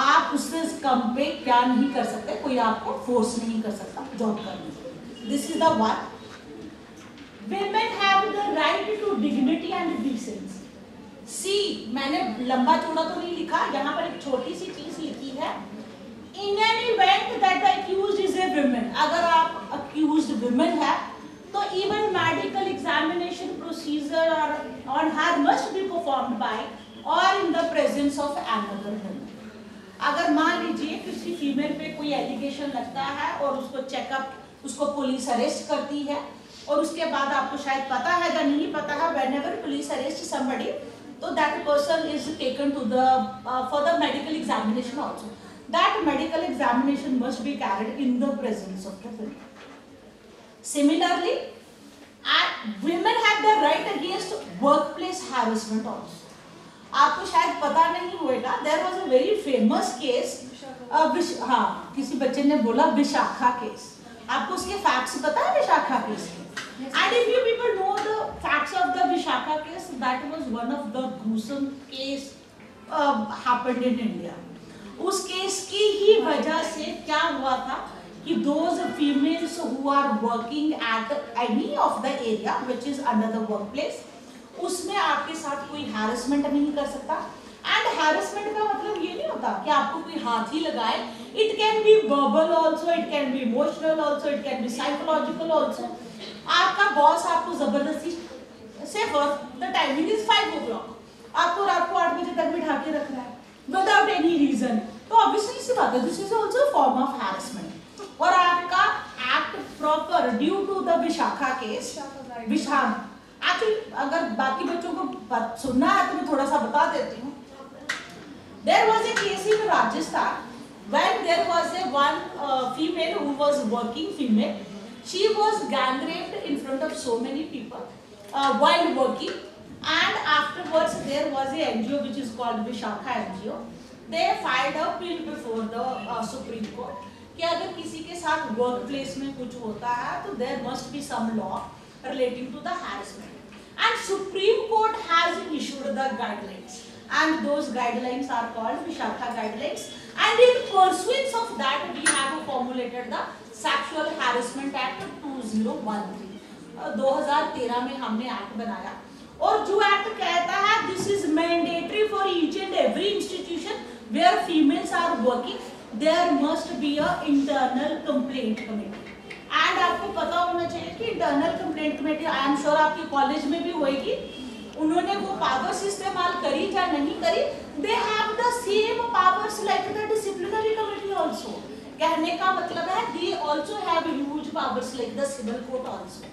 S2: आप उससे कम पे क्या नहीं कर सकते, कोई आपको फोर्स नहीं कर सकता जॉब करने. This is the one. Women have the right to dignity and decency. See, मैंने लंबा चौड़ा तो नहीं लिखा, यहाँ पर एक छोटी सी चीज लिखी है. In an event that the accused is a woman, अगर आप women है, तो even medical examination procedure on her must be performed by or in the presence of another woman. अगर मान लीजिए किसी फीमेल पे कोई एलिगेशन लगता है और उसको चेकअप, उसको पुलिस अरेस्ट करती है, और उसके बाद आपको शायद पता है या नहीं पता है, whenever police arrest somebody, so that person is taken to the for the medical examination also. That medical examination must be carried in the presence of the women. Similarly, women have the right against workplace harassment also. आपको शायद पता नहीं होगा, there was a very famous case, हाँ, किसी बच्चे ने बोला विशाखा केस. आपको उसके फैक्ट्स पता है विशाखा केस के? And if you people know the facts of the Vishakha case, that was one of the gruesome case happened in India. उस केस की ही वजह से क्या हुआ था कि those females who are working at any of the area which is under the workplace, उसमें आपके साथ कोई harassment नहीं कर सकता. And harassment का मतलब ये नहीं होता कि आपको कोई हाथ ही लगाए. It can be verbal also, it can be emotional also, it can be psychological also. आपका बॉस आपको जबरदस्ती, से first the timing is 5 o'clock, आपको रात को 8 बजे तक बिठा के रख रहा है विदाउट एनी रीजन, तो ऑब्वियसली सी बात है this is also form of harassment. और आपका act proper due to the Vishakha case, actually अगर बाकी बच्चों को सुनना है तो मैं थोड़ा सा बता देती हूँ. There was a case in Rajasthan when there was a one female who was working female. She was gang raped in front of so many people while working, and afterwards there was a NGO which is called Vishakha NGO. They filed a bill before the Supreme Court कि अगर किसी के साथ वर्क प्लेस में कुछ होता है तो there must be some law relating to the harassment. And Supreme Court has issued the guidelines, and those guidelines are called Vishakha guidelines. And in pursuance of that, we have formulated the Sexual Harassment Act 2013. 2013 में हमने एक्ट बनाया, और जो एक्ट कहता है this is mandatory for each and every institution where females are working, there must be a internal complaint committee. And आपको पता होना चाहिए कि internal complaint committee, I am sure आपकी कॉलेज में भी होगी, उन्होंने वो पावर्स इस्तेमाल करी या नहीं करी, they have the same powers like the disciplinary committee also. कहने का मतलब है they also have huge powers like the civil court also.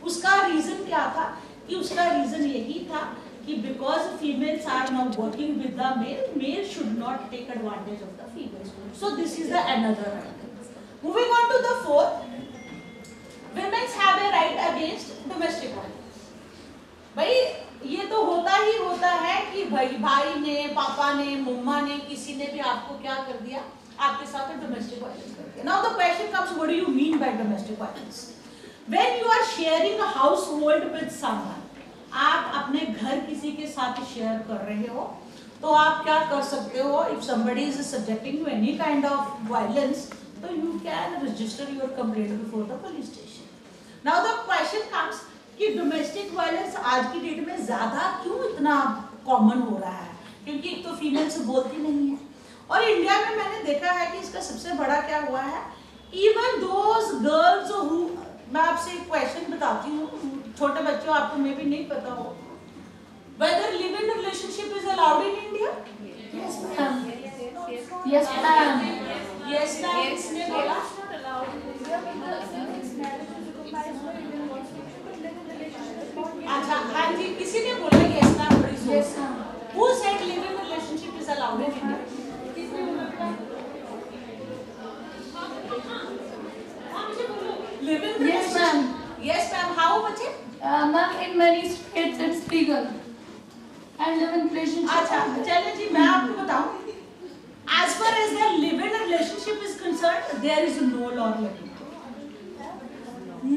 S2: उसका रीजन क्या था कि उसका रीजन यही था कि because females are now working with the male, male should not take advantage of the females. So this is the another right. Moving on to the fourth, women have a right against domestic violence. भाई ये तो होता ही होता है कि भाई ने, पापा ने, मम्मा ने, किसी ने भी आपको क्या कर दिया, आपके साथ डोमेस्टिक वायलेंस कर दिया. Now the question comes, what do you mean by domestic violence? When you are sharing a household with someone, आप अपने घर किसी के साथ शेयर कर रहे हो, तो आप क्या कर सकते हो? If somebody is subjecting to any kind of violence, तो you can register your complaint before the police station. Now the question comes कि डोमेस्टिक वायलेंस आज की डेट में ज्यादा क्यों इतना कॉमन हो रहा है? क्योंकि एक तो फीमेल से बोलती नहीं है, और इंडिया में मैंने देखा है कि इसका सबसे बड़ा क्या हुआ है, इवन दोज गर्ल्स हु, मैं आपसे एक क्वेश्चन बताती हूँ, छोटे बच्चों आपको मे भी नहीं पता हो, whether live in relationship is allowed in India?
S3: Yes, ma'am. Yes, ma'am.
S2: Yes, ma'am. इसने बोला अच्छा, हाँ जी, किसी ने बोला yes ma'am बड़ी जोर से. Who said live in relationship is allowed in India? Live in relationship.
S3: Yes, ma'am.
S2: Yes ma'am. How बच्चे?
S3: Ma'am, in many states it's legal. And live in relationship.
S2: अच्छा, चलिए जी, मैं आपको बताऊं. As far as the live in relationship is concerned, there is no law relating to it.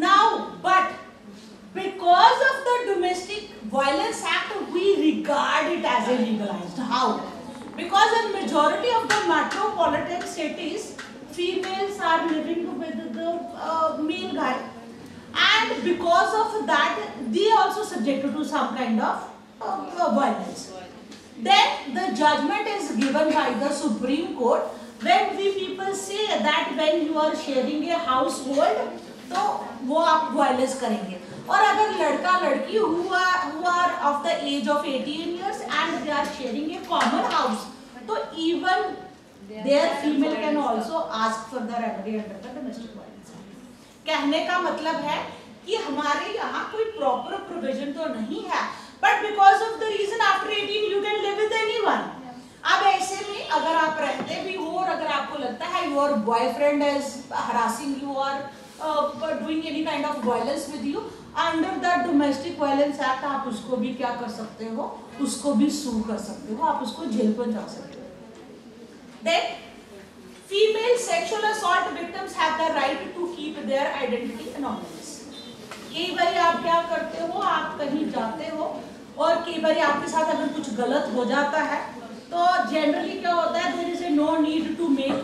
S2: Now, but because of the Domestic Violence Act, we regard it as a legalized. How? Because in majority of the metropolitan cities, females are living with the male guy, and because of that, they also subjected to some kind of violence. Then the judgment is given by the Supreme Court when we people say that when you are sharing a household तो वो आप वायलेंस करेंगे। और अगर लड़का लड़की who are of the age of 18 years and they are sharing a common house, तो even their female can also ask for the remedy under the domestic violence act। कहने का मतलब है कि हमारे यहाँ कोई प्रॉपर प्रोविजन तो नहीं है, but because of the reason after 18 you can live with anyone. अब ऐसे में अगर आप रहते भी हो और अगर आपको लगता है your boyfriend is harassing you और doing any kind of violence with you, under the domestic violence act आप उसको भी क्या कर सकते हो, उसको भी सू कर सकते हो, आप उसको जेल पर जा सकते हो। Then female sexual assault victims have the right to keep their identity anonymous. कई बार आप क्या करते हो, आप कहीं जाते हो और कई बार आपके साथ अगर कुछ गलत हो जाता है तो जनरली क्या होता है, there is no need to make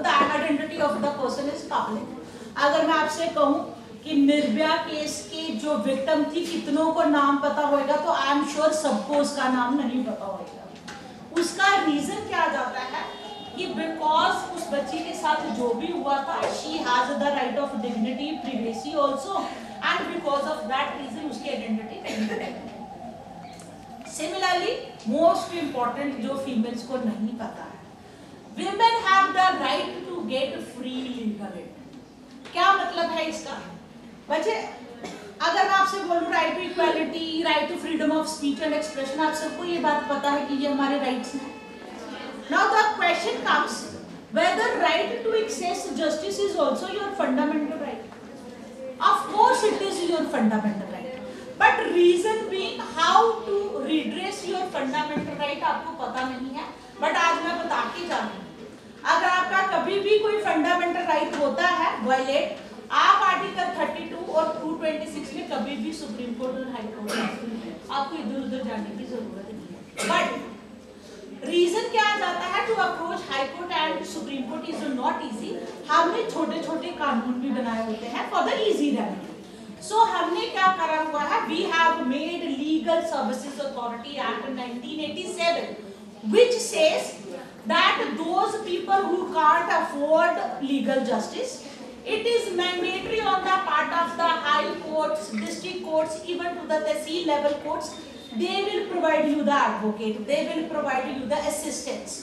S2: the identity of the person is public. अगर मैं आपसे कहूं कि निर्भया केस की जो विक्टिम थी कितनों को नाम पता होगा, तो आई एम श्योर सबको उसका नाम नहीं पता होगा। उसका रीजन क्या जाता है कि बिकॉज उस बच्ची के साथ जो भी हुआ था, she has the right of dignity, privacy also, and because of that reason उसकी आइडेंटिटी नहीं है। सिमिलरली मोस्ट इंपॉर्टेंट जो फीमेल्स को नहीं पता है, women have the right to get free legal aid। क्या मतलब है इसका बच्चे? अगर मैं आपसे बोलूं right to equality, right to freedom of speech and expression, आप सबको ये बात पता है कि ये हमारे राइट्स हैं। Now the question comes whether right to access justice is also your fundamental right. Of course it is your fundamental right, but reason being how to redress your fundamental right आपको पता नहीं है। बट आज मैं बता के जा रही हूं, अगर आपका कभी भी कोई फंडामेंटल राइट होता है वायलेट, आप आर्टिकल 32 और 226 में कभी भी सुप्रीम कोर्ट और हाई कोर्ट आपको इधर उधर जाने की जरूरत नहीं है। बट रीजन क्या आ जाता है, to approach high court and supreme court is not easy. हमने छोटे छोटे कानून भी बनाए होते हैं for the easy remedy. So हमने क्या करा हुआ है, we have made legal services authority act 1987 which says that those people who can't afford legal justice, it is mandatory on the part of the high courts, district courts, even to the tehsil level courts, they will provide you the advocate, they will provide you the assistance।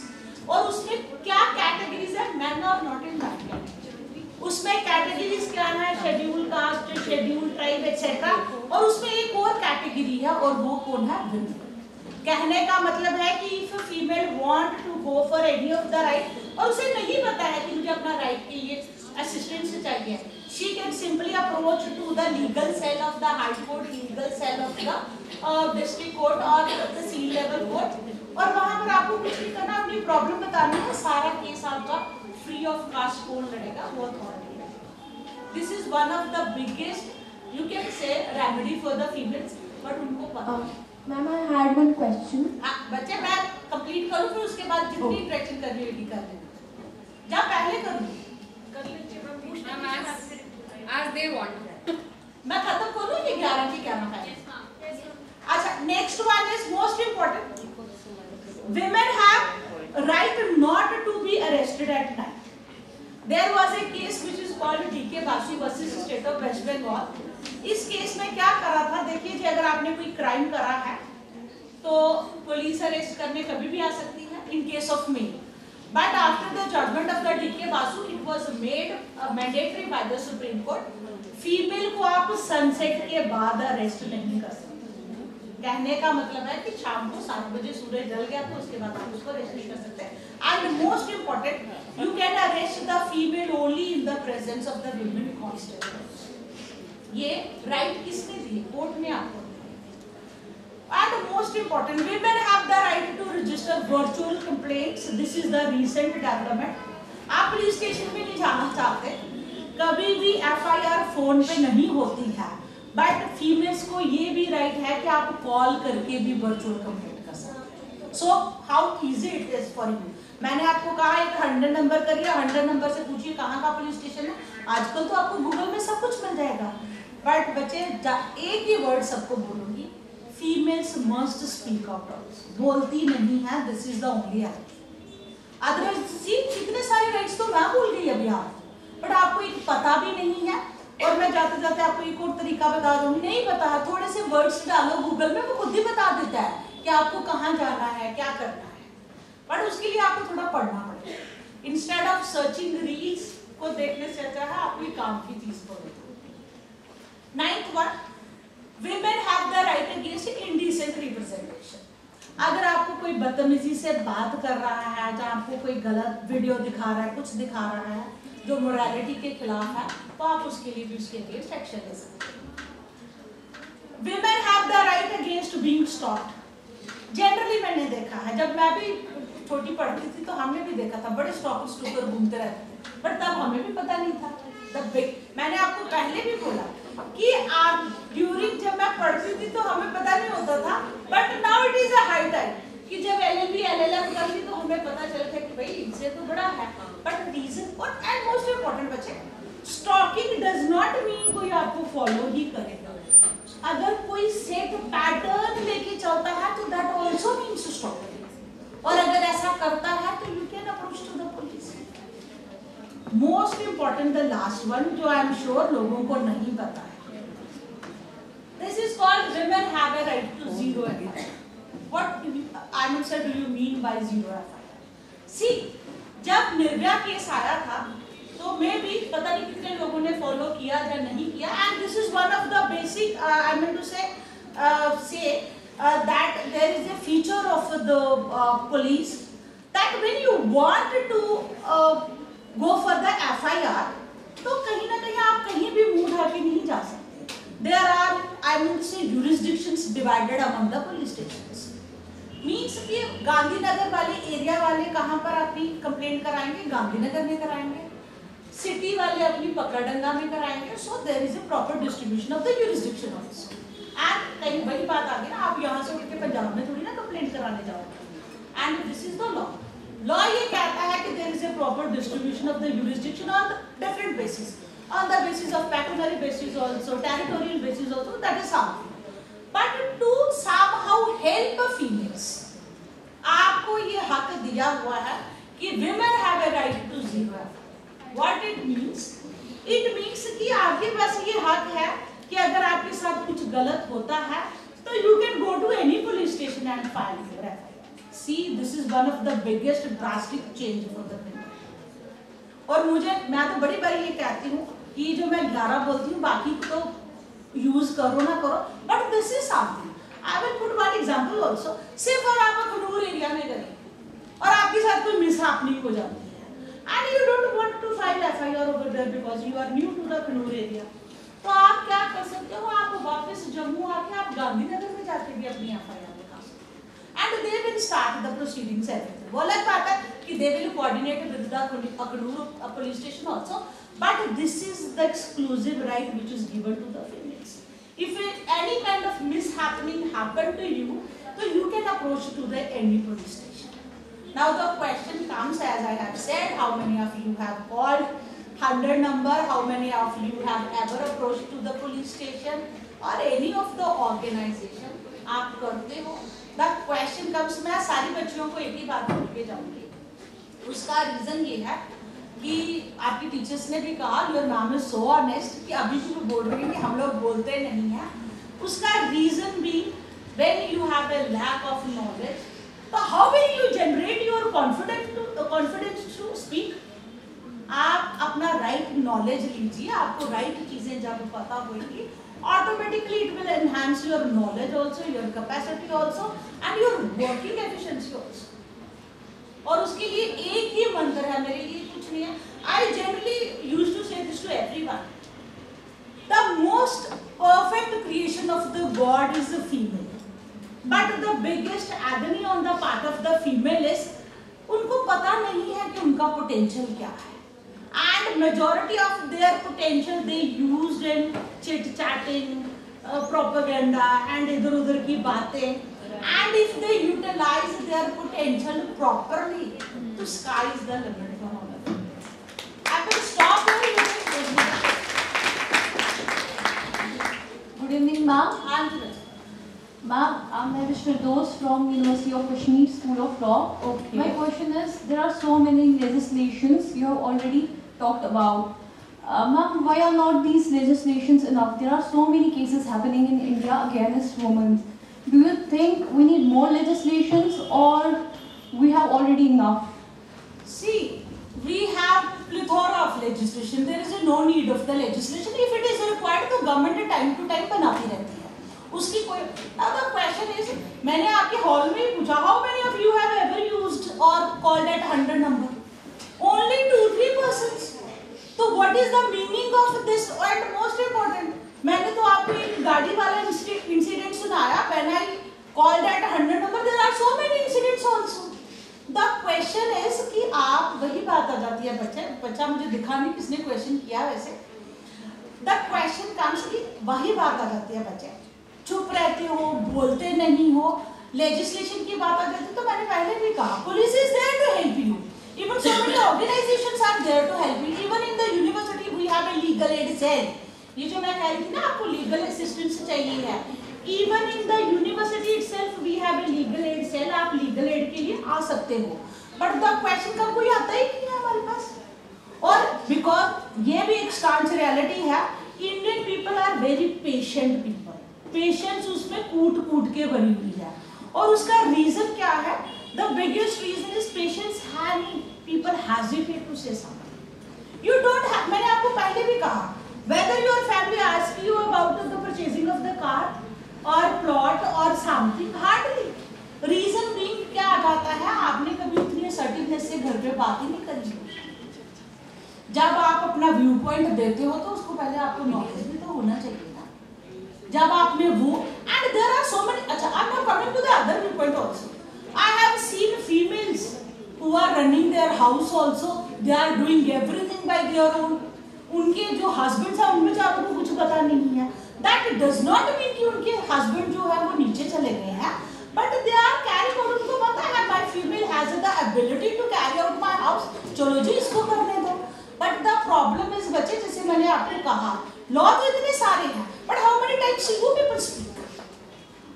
S2: और उसमें क्या कैटेगरीज है, men are not in that category। उसमें कैटेगरीज क्या है, schedule caste, schedule tribe etcetera, और उसमें एक और कैटेगरी है और वो कौन है, विमेन। कहने का मतलब है कि if female want to go for any of the right और उसे नहीं पता है कि मुझे अपना राइट के लिए असिस्टेंस चाहिए, she can simply approach to the legal cell of the high court, legal cell of the district court और तहसील लेवल कोर्ट, और वहां पर आपको कुछ नहीं करना, अपनी प्रॉब्लम बतानी है, सारा केस आपका फ्री ऑफ कास्ट कौन लड़ेगा, वो अथॉरिटी है। This is one of the biggest you can say remedy for the females, but उनको पता है।
S5: Ma'am I had one question.
S2: बच्चे मैं कंप्लीट करूं फिर उसके बाद जितनी इंटरेक्शन कर रही है कर लेना, जा पहले करूं कर लीजिए मैम
S1: as they want।
S2: मैं खत्म करूं ये 11 की क्या है। अच्छा next one is most important, women have right not to be arrested at night। there was a case which is called DK Basu versus State of West Bengal। इस केस में क्या करा था, देखिए जी, अगर आपने कोई क्राइम करा है तो पुलिस अरेस्ट करने कभी भी आ सकती है in case of male, but after the judgment of the DK Basu it was made mandatory by the supreme court, फीमेल को आप सनसेट के बाद अरेस्ट नहीं कर सकते। कहने का मतलब है कि शाम को 7 बजे सूरज ढल गया तो उसके बाद आप उसको अरेस्ट नहीं कर सकते। And most important, you can arrest the female only in the presence of the women constable. ये राइट किसने दी, कोर्ट ने आपको दिया। And most important, women have the right to register virtual complaints। this is the recent development। आप पुलिस स्टेशन में नहीं जाना चाहते, कभी भी FIR फोन पे नहीं होती है, बट फीमेल्स को ये भी राइट है कि आप कॉल करके भी वर्चुअल कंप्लेंट कर सकते हैं। So how easy it is for you. मैंने आपको कहा एक 100 नंबर करिए, 100 नंबर से पूछिए कहाँ का पुलिस स्टेशन है, आजकल तो आपको गूगल में सब कुछ मिल जाएगा। बट बच्चे एक ही वर्ड सबको बोलूंगी, फीमेल्स मस्ट स्पीक आउट। बोलती नहीं है, this is the only right. Otherwise see कितने सारे राइट्स तो मैं बोल गई अभी आप, बट आपको एक पता भी नहीं है और मैं जाते जाते आपको एक और तरीका बता दूंगी, नहीं पता थोड़े से वर्ड्स डालो गूगल में, वो खुद ही बता देता है कि आपको कहाँ जाना है, क्या करना है, बट उसके लिए आपको थोड़ा पढ़ना पड़ेगा। इंस्टेड ऑफ सर्चिंग रील्स को देखने से अच्छा है आप कोई काम की चीज पढ़ो। 9th one, women have the right against indecent representation। अगर आपको कोई बदतमीजी से बात कर रहा है, जहाँ आपको कोई गलत वीडियो दिखा रहा है, कुछ दिखा रहा है जो मोरालिटी के खिलाफ है, तो आप उसके लिए भी उसके अगेंस्ट एक्शन ले सकते हैं। Women have the right against being stalked। Generally मैंने देखा है, जब मैं भी छोटी पढ़ती थी तो हमने भी देखा था बड़े स्टॉकर घूमते रहते थे, बट तब हमें भी पता नहीं था। मैंने आपको पहले भी बोला कि आप ड्यूरिंग जब मैं पढ़ती थी तो हमें पता नहीं होता था, but now it is a high time कि जब LLB LLM कर ली तो हमें पता चलता है कि भाई इनसे तो बड़ा है। बट रीजन और एंड मोस्ट इम्पोर्टेंट बच्चे, स्टॉकिंग डज नॉट मीन कोई आपको फॉलो ही करेगा। अगर कोई सेट पैटर्न लेके चलता है तो दैट आल्सो मींस स्टॉकिंग, और अगर ऐसा करता है तो you can approach to the police. Most important the last one, जो आई एम श्योर लोगों को नहीं पता है, this is called women have a right to zero FIR। What I mean sir, do you mean by zero FIR? See, जब निर्भया केस आया था तो मे भी पता नहीं कितने लोगों ने फॉलो किया या नहीं किया, and this is one of the basic I mean to say that there is a feature of the police that when you want to go for the FIR, तो कहीं ना कहीं आप कहीं भी मुंह ढाके के नहीं जा सकते। There are I mean to say jurisdictions divided among the police stations। Means कि गांधीनगर वाले एरिया वाले कहाँ पर अपनी कंप्लेंट कराएंगे, गांधीनगर में कराएंगे, सिटी वाले अपनी पकड़डंगा में कराएंगे। So there is a proper distribution of the jurisdiction also। एंड कहीं वही बात आ गई ना, आप यहाँ से उठ के पंजाब में थोड़ी ना कंप्लेंट कराने जाओगे। And this is the law. Law ये कहता है कि there is a proper distribution of the jurisdiction on different basis, on the basis of pecuniary basis also, territorial basis also, that is something। But to somehow help females, आपको ये हक दिया हुआ है कि women have a right to zero FIR। What it means? It means कि आपके पास ये हक है कि अगर आपके साथ कुछ गलत होता है तो you can go to any police station and file your FIR। See, this is one of the biggest drastic change for the women। और मैं तो बड़ी बार ये कहती हूँ कि जो मैं 11 बोलती हूँ बाकी तो यूज करो ना करो, but this is something. I will put one example also. से फॉर आप अखनूर एरिया में करें और आपके साथ कोई मिसहैपनिंग हो जाती है and you don't want to file FIR over there because you are new to the Akhnoor area, तो आप क्या कर सकते हो, आप वापस जम्मू आके आप गांधीनगर में जाके भी अपनी FIR लिखा सकते हो and they will start the proceedings everything. वो अलग बात है कि they will coordinate with the Akhnoor police station also, but this is the exclusive right which is given to the females। If any kind of mishappening happened to you, so you can approach to the any police station। Now the question comes, as I have said, how many of you have called 100 number? How many of you have ever approached to the police station or any of the organization? आप करते हो? The question comes, मैं सारी बच्चियों को एक ही बात बोल के जाऊंगी। उसका रीजन ये है कि आपकी टीचर्स ने भी कहा your ma'am is so honest कि अभी भी वो बोल रही है कि हम लोग बोलते नहीं हैं। उसका रीजन भी when you have a lack of knowledge, तो how will you generate your confidence to speak. आप अपना राइट नॉलेज लीजिए, आपको राइट चीजें जब पता होगी automatically it will enhance your knowledge also, your capacity also and your working efficiency also. और उसके लिए एक ही मंत्र है, मेरे लिए कुछ नहीं है। I generally use to say this to everyone, the most perfect creation of the god is the female, but the biggest agony on the part of the female is उनको पता नहीं है कि उनका पोटेंशियल क्या है, and majority of their potential they used in chit chatting, propaganda and इधर उधर की बातें। And if they utilize their potential properly, the sky is the limit for all of them। I will stop here।
S5: Good evening, ma'am. Ma'am, I'm Navish Firdaus from University of Kashmir School of Law. Okay. My question is, there are so many legislations you have already talked about. Ma'am, why are not these legislations enough? There are so many cases happening in India against women. Do you think we need more legislations or we have already enough?
S2: See, we have plethora of legislation. There is no need of the legislation. If it is required, तो government time to time बनाती रहती है. उसकी कोई. Now the question is, मैंने आपके हॉल में ही पूछा, how many of you have ever used or called at 100 number? Only 2-3 persons. तो what is the meaning of this? And most important, मैंने तो आपको एक गाड़ी वाला इंसिडेंट सुनाया. When I called at 100 number, there are so many incidents also. The question is कि आप वही बात आ जाती है बच्चा मुझे दिखा नहीं किसने क्वेश्चन किया वैसे. The question comes कि वही बात आ जाती है बच्चे चुप रहते हो बोलते नहीं हो. लेजिस्लेशन की बात आ जाती है तो मैंने पहले भी कहा police is there to help you. Even so many organizations are there to help you. Even in the university we have a legal aid cell. ये जो मैं कह रही थी ना आपको legal assistance चाहिए है. Even in the university itself we have a legal aid cell. आप legal aid के लिए आ सकते हो. But the question का कोई आता ही नहीं है हमारे पास. और because ये भी एक staunch reality है. Indian people are very patient people. Patience उसमें कूट के भरी हुई है. और उसका reason क्या है? The biggest reason is patience and people hesitate to say something. You don't have. मैंने आपको पहले भी कहा. Whether your family asks you about the purchasing of the car or plot or something, hardly. Reason being क्या आ जाता है? आपने कभी उतनी assertiveness से घर पे बात ही नहीं करी. जब आप अपना व्यू पॉइंट देते हो तो उसको पहले आपको नॉलेज भी तो होना चाहिए ना. जब आपने वो and there are so many. अच्छा, I'm not coming to the other viewpoint also. I have seen females who are running their house also. They are doing everything by their own. उनके जो husbands हैं उनमें चारों को कुछ पता नहीं है. That does not mean कि उनके husband जो है वो नीचे चले गए हैं. But they are carrying out. उनको पता है my female has the ability to carry out my house. चलो जी इसको करने दो. But the problem is बच्चे जैसे मैंने आपको कहा law तो इतने सारे हैं. But how many times you people speak?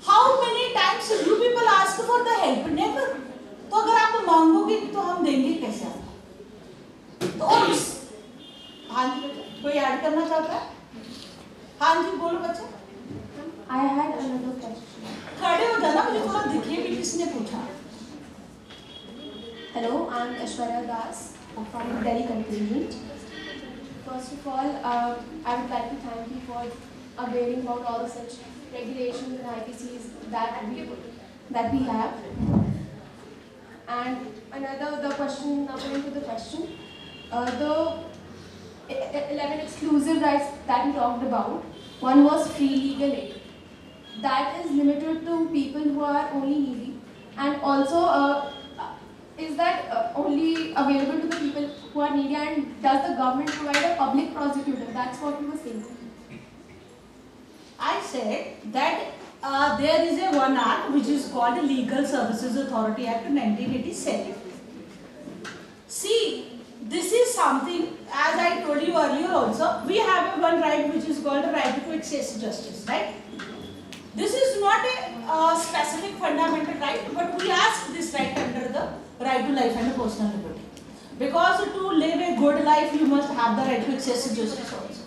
S2: How many times you people ask for the help? Never. तो अगर आप मांगोगे तो हम देंगे कैसे आपको? तो और हाँ जी बच्चे कोई ऐड करना चाहता है? हाँ जी बोलो बच्चे.
S3: I had another question.
S2: खड़े हो जाना मुझे थोड़ा दिखे भी किसने पूछा.
S3: Hello, I'm Aishwarya Das from Delhi contingent. First of all, I would like to thank you for availing about all such regulations and IPCs that we have. And the question, now coming to the question, the 11 exclusive rights that you talked about, one was free legal aid. That is limited to people who are only needy, and also is that only available to the people who are needy, and does the government provide a public prosecutor? That's what you were saying.
S2: I said that there is a one act which is called Legal Services Authority Act 1987. See, this is something, as I told you earlier also, we have a one right which is called the right to access justice, right? This is not a specific fundamental right, but we ask this right under the right to life and personal liberty. Because to live a good life, you must have the right to access justice also.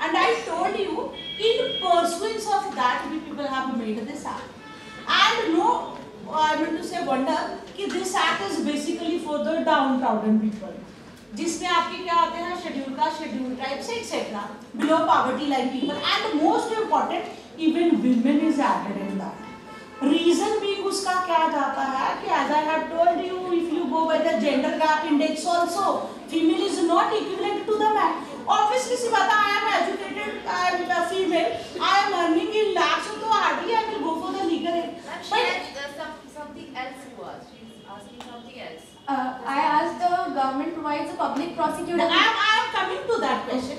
S2: And I told you, in pursuance of that, we people have made this act. And no, I mean to say wonder, कि this act is basically for the downtrodden people. जिसमें आपके क्या आते हैं schedule caste, schedule tribes, etc. Below poverty line people, and most important, even women is added in that. Reason being उसका क्या जाता है कि as I have told you, if you go by the gender gap index also, female is not equivalent to the man. Obviously सी बात है, I am educated, I am a female, I am earning in lakhs, so hardly I will go for the legal aid.
S6: Something else you asked. She's asking something else.
S3: I asked the government provides a public prosecutor.
S2: I am coming to that question.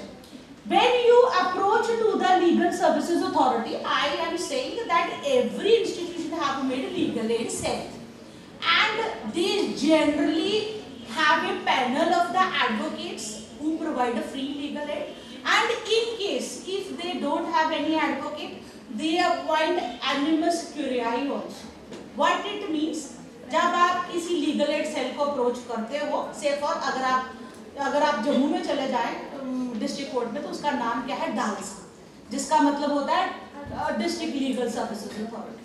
S2: When you approach to the Legal Services Authority, I am saying that every institution have made legal aid cell, and they generally have a panel of the advocates who provide a free legal aid. And in case if they don't have any advocate, they appoint animus curiae also. What it means? जब आप किसी लीगल एड सेल को अप्रोच करते हो, से फॉर अगर आप जम्मू में चले जाएं, डिस्ट्रिक्ट कोर्ट में, तो उसका नाम क्या है, डालसा, जिसका मतलब होता है डिस्ट्रिक्ट लीगल सर्विसेज अथॉरिटी।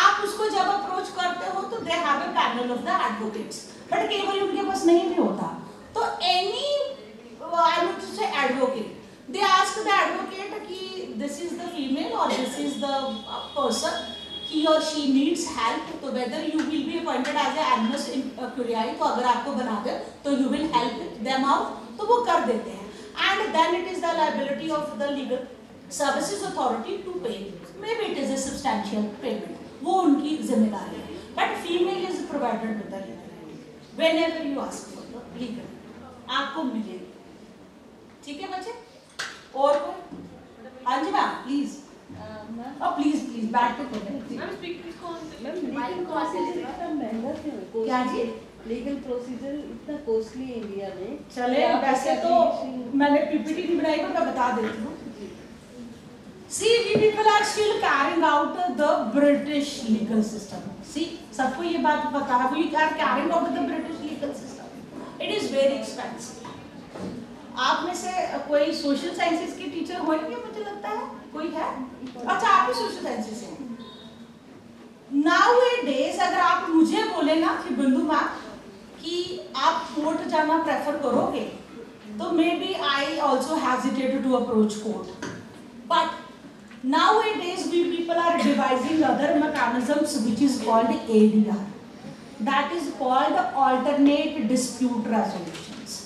S2: आप उसको जब अप्रोच करते हो तो they have a panel of the advocates, but कई बार उनके पास नहीं भी होता, तो any I would say advocate, they ask the advocate कि this is the female or this is the person, he or she needs help, तो whether you will be appointed as a animus curiae, तो अगर आपको बना दे तो you will help them out, तो वो कर देते हैं, and then it is the liability of the legal services authority to pay, maybe it is a substantial payment, वो उनकी जिम्मेदारी है, but female is provided with the legal whenever you ask for the legal, आपको मिलेगी, ठीक है बच्चे। और कोई? हाँ जी मैम प्लीज, प्लीज प्लीज बैठ के बोलें। क्या जी?
S4: लीगल प्रोसीजर इतना कॉस्टली है इंडिया में।
S2: चले वैसे तो मैंने पीपीटी नहीं बनाई, पर मैं बता देती हूँ। See, we people are still carrying out the British legal system. See, सबको ये बात पता है, we are carrying out the British legal system. It is very expensive. आप में से कोई सोशल साइंसेस के टीचर होंगे, मुझे लगता है कोई है। अच्छा, आप भी सोशल साइंसेस हैं। Nowadays अगर आप मुझे बोले ना कि बिंदु मैम कि आप कोर्ट जाना प्रेफर करोगे, तो maybe I also hesitate to approach court, but nowadays we people are devising other mechanisms which is called ADR, that is called alternate dispute resolutions,